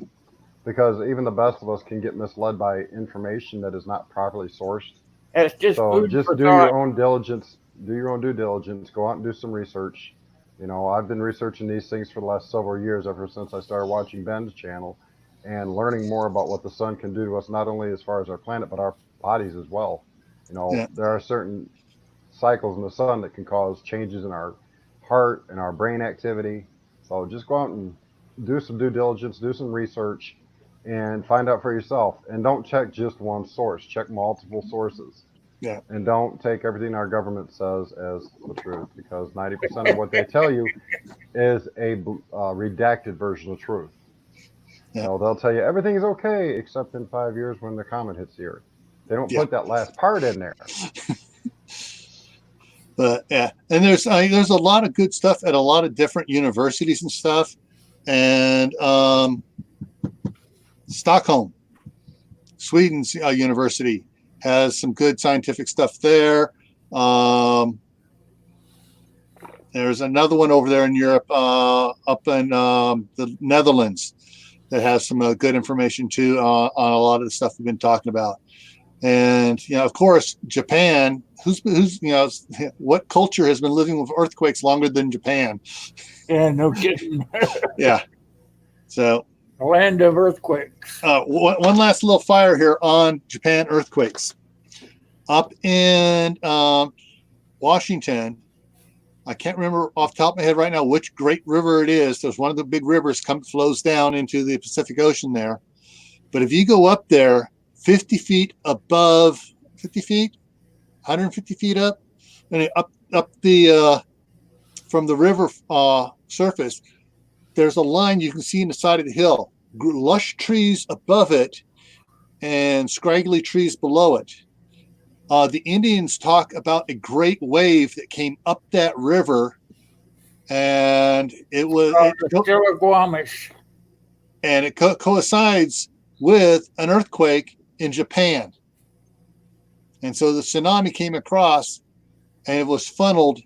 Speaker 2: because even the best of us can get misled by information that is not properly sourced.
Speaker 1: That's just
Speaker 2: So
Speaker 1: food
Speaker 2: just
Speaker 1: for
Speaker 2: do
Speaker 1: thought.
Speaker 2: your own diligence. Do your own due diligence. Go out and do some research. You know, I've been researching these things for the last several years, ever since I started watching Ben's channel and learning more about what the sun can do to us, not only as far as our planet, but our bodies as well. You know, there are certain cycles in the sun that can cause changes in our heart and our brain activity. So just go out and do some due diligence, do some research, and find out for yourself. And don't check just one source. Check multiple sources.
Speaker 3: Yeah.
Speaker 2: And don't take everything our government says as the truth, because 90% of what they tell you is a redacted version of truth.
Speaker 3: Yeah.
Speaker 2: You know, they'll tell you everything's okay except in 5 years when the comet hits the Earth. They don't put that last part in there.
Speaker 3: But yeah, and there's a lot of good stuff at a lot of different universities and stuff, and Stockholm, Sweden's university has some good scientific stuff there. There's another one over there in Europe, up in the Netherlands, that has some good information too on a lot of the stuff we've been talking about. And of course, Japan. Who's what culture has been living with earthquakes longer than Japan?
Speaker 1: Yeah, no kidding.
Speaker 3: Yeah. So,
Speaker 1: the land of earthquakes.
Speaker 3: One last little fire here on Japan earthquakes. Up in Washington, I can't remember off the top of my head right now which great river it is. There's one of the big rivers flows down into the Pacific Ocean there. But if you go up there, 50 feet above, 50 feet, 150 feet up, and up the from the river surface, there's a line you can see in the side of the hill, lush trees above it and scraggly trees below it. The Indians talk about a great wave that came up that river, and it was
Speaker 1: Stillaguamish,
Speaker 3: and it coincides with an earthquake in Japan. And so the tsunami came across, and it was funneled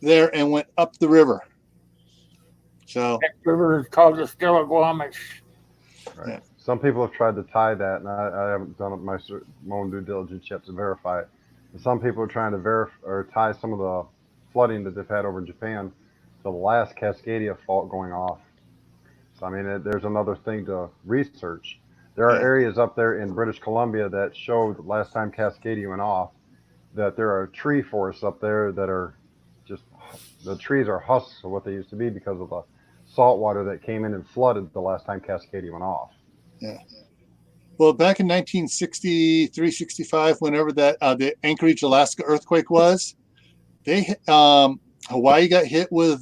Speaker 3: there and went up the river. So
Speaker 1: that river is called the Stillaguamish.
Speaker 2: Right. Yeah. Some people have tried to tie that, and I haven't done my own due diligence yet to verify it. And some people are trying to tie some of the flooding that they've had over in Japan to the last Cascadia fault going off. So I mean, there's another thing to research. There are areas up there in British Columbia that show the last time Cascadia went off, that there are tree forests up there that are just, the trees are husks of what they used to be because of the salt water that came in and flooded the last time Cascadia went off.
Speaker 3: Yeah. Well, back in 1963, 65, whenever that the Anchorage, Alaska earthquake was, they Hawaii got hit with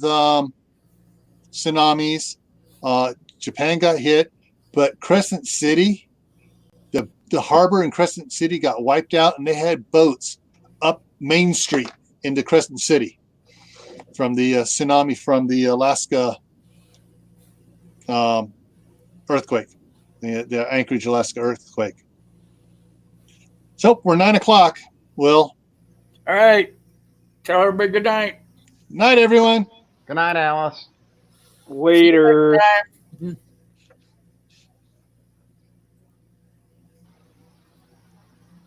Speaker 3: tsunamis. Japan got hit, but Crescent City, the harbor in Crescent City got wiped out, and they had boats up Main Street into Crescent City from the tsunami from the Alaska earthquake, the Anchorage, Alaska earthquake. So we're 9 o'clock. Will.
Speaker 1: All right. Tell everybody good night.
Speaker 3: Night, everyone.
Speaker 2: Good night, Alice.
Speaker 4: Later.
Speaker 1: Bye.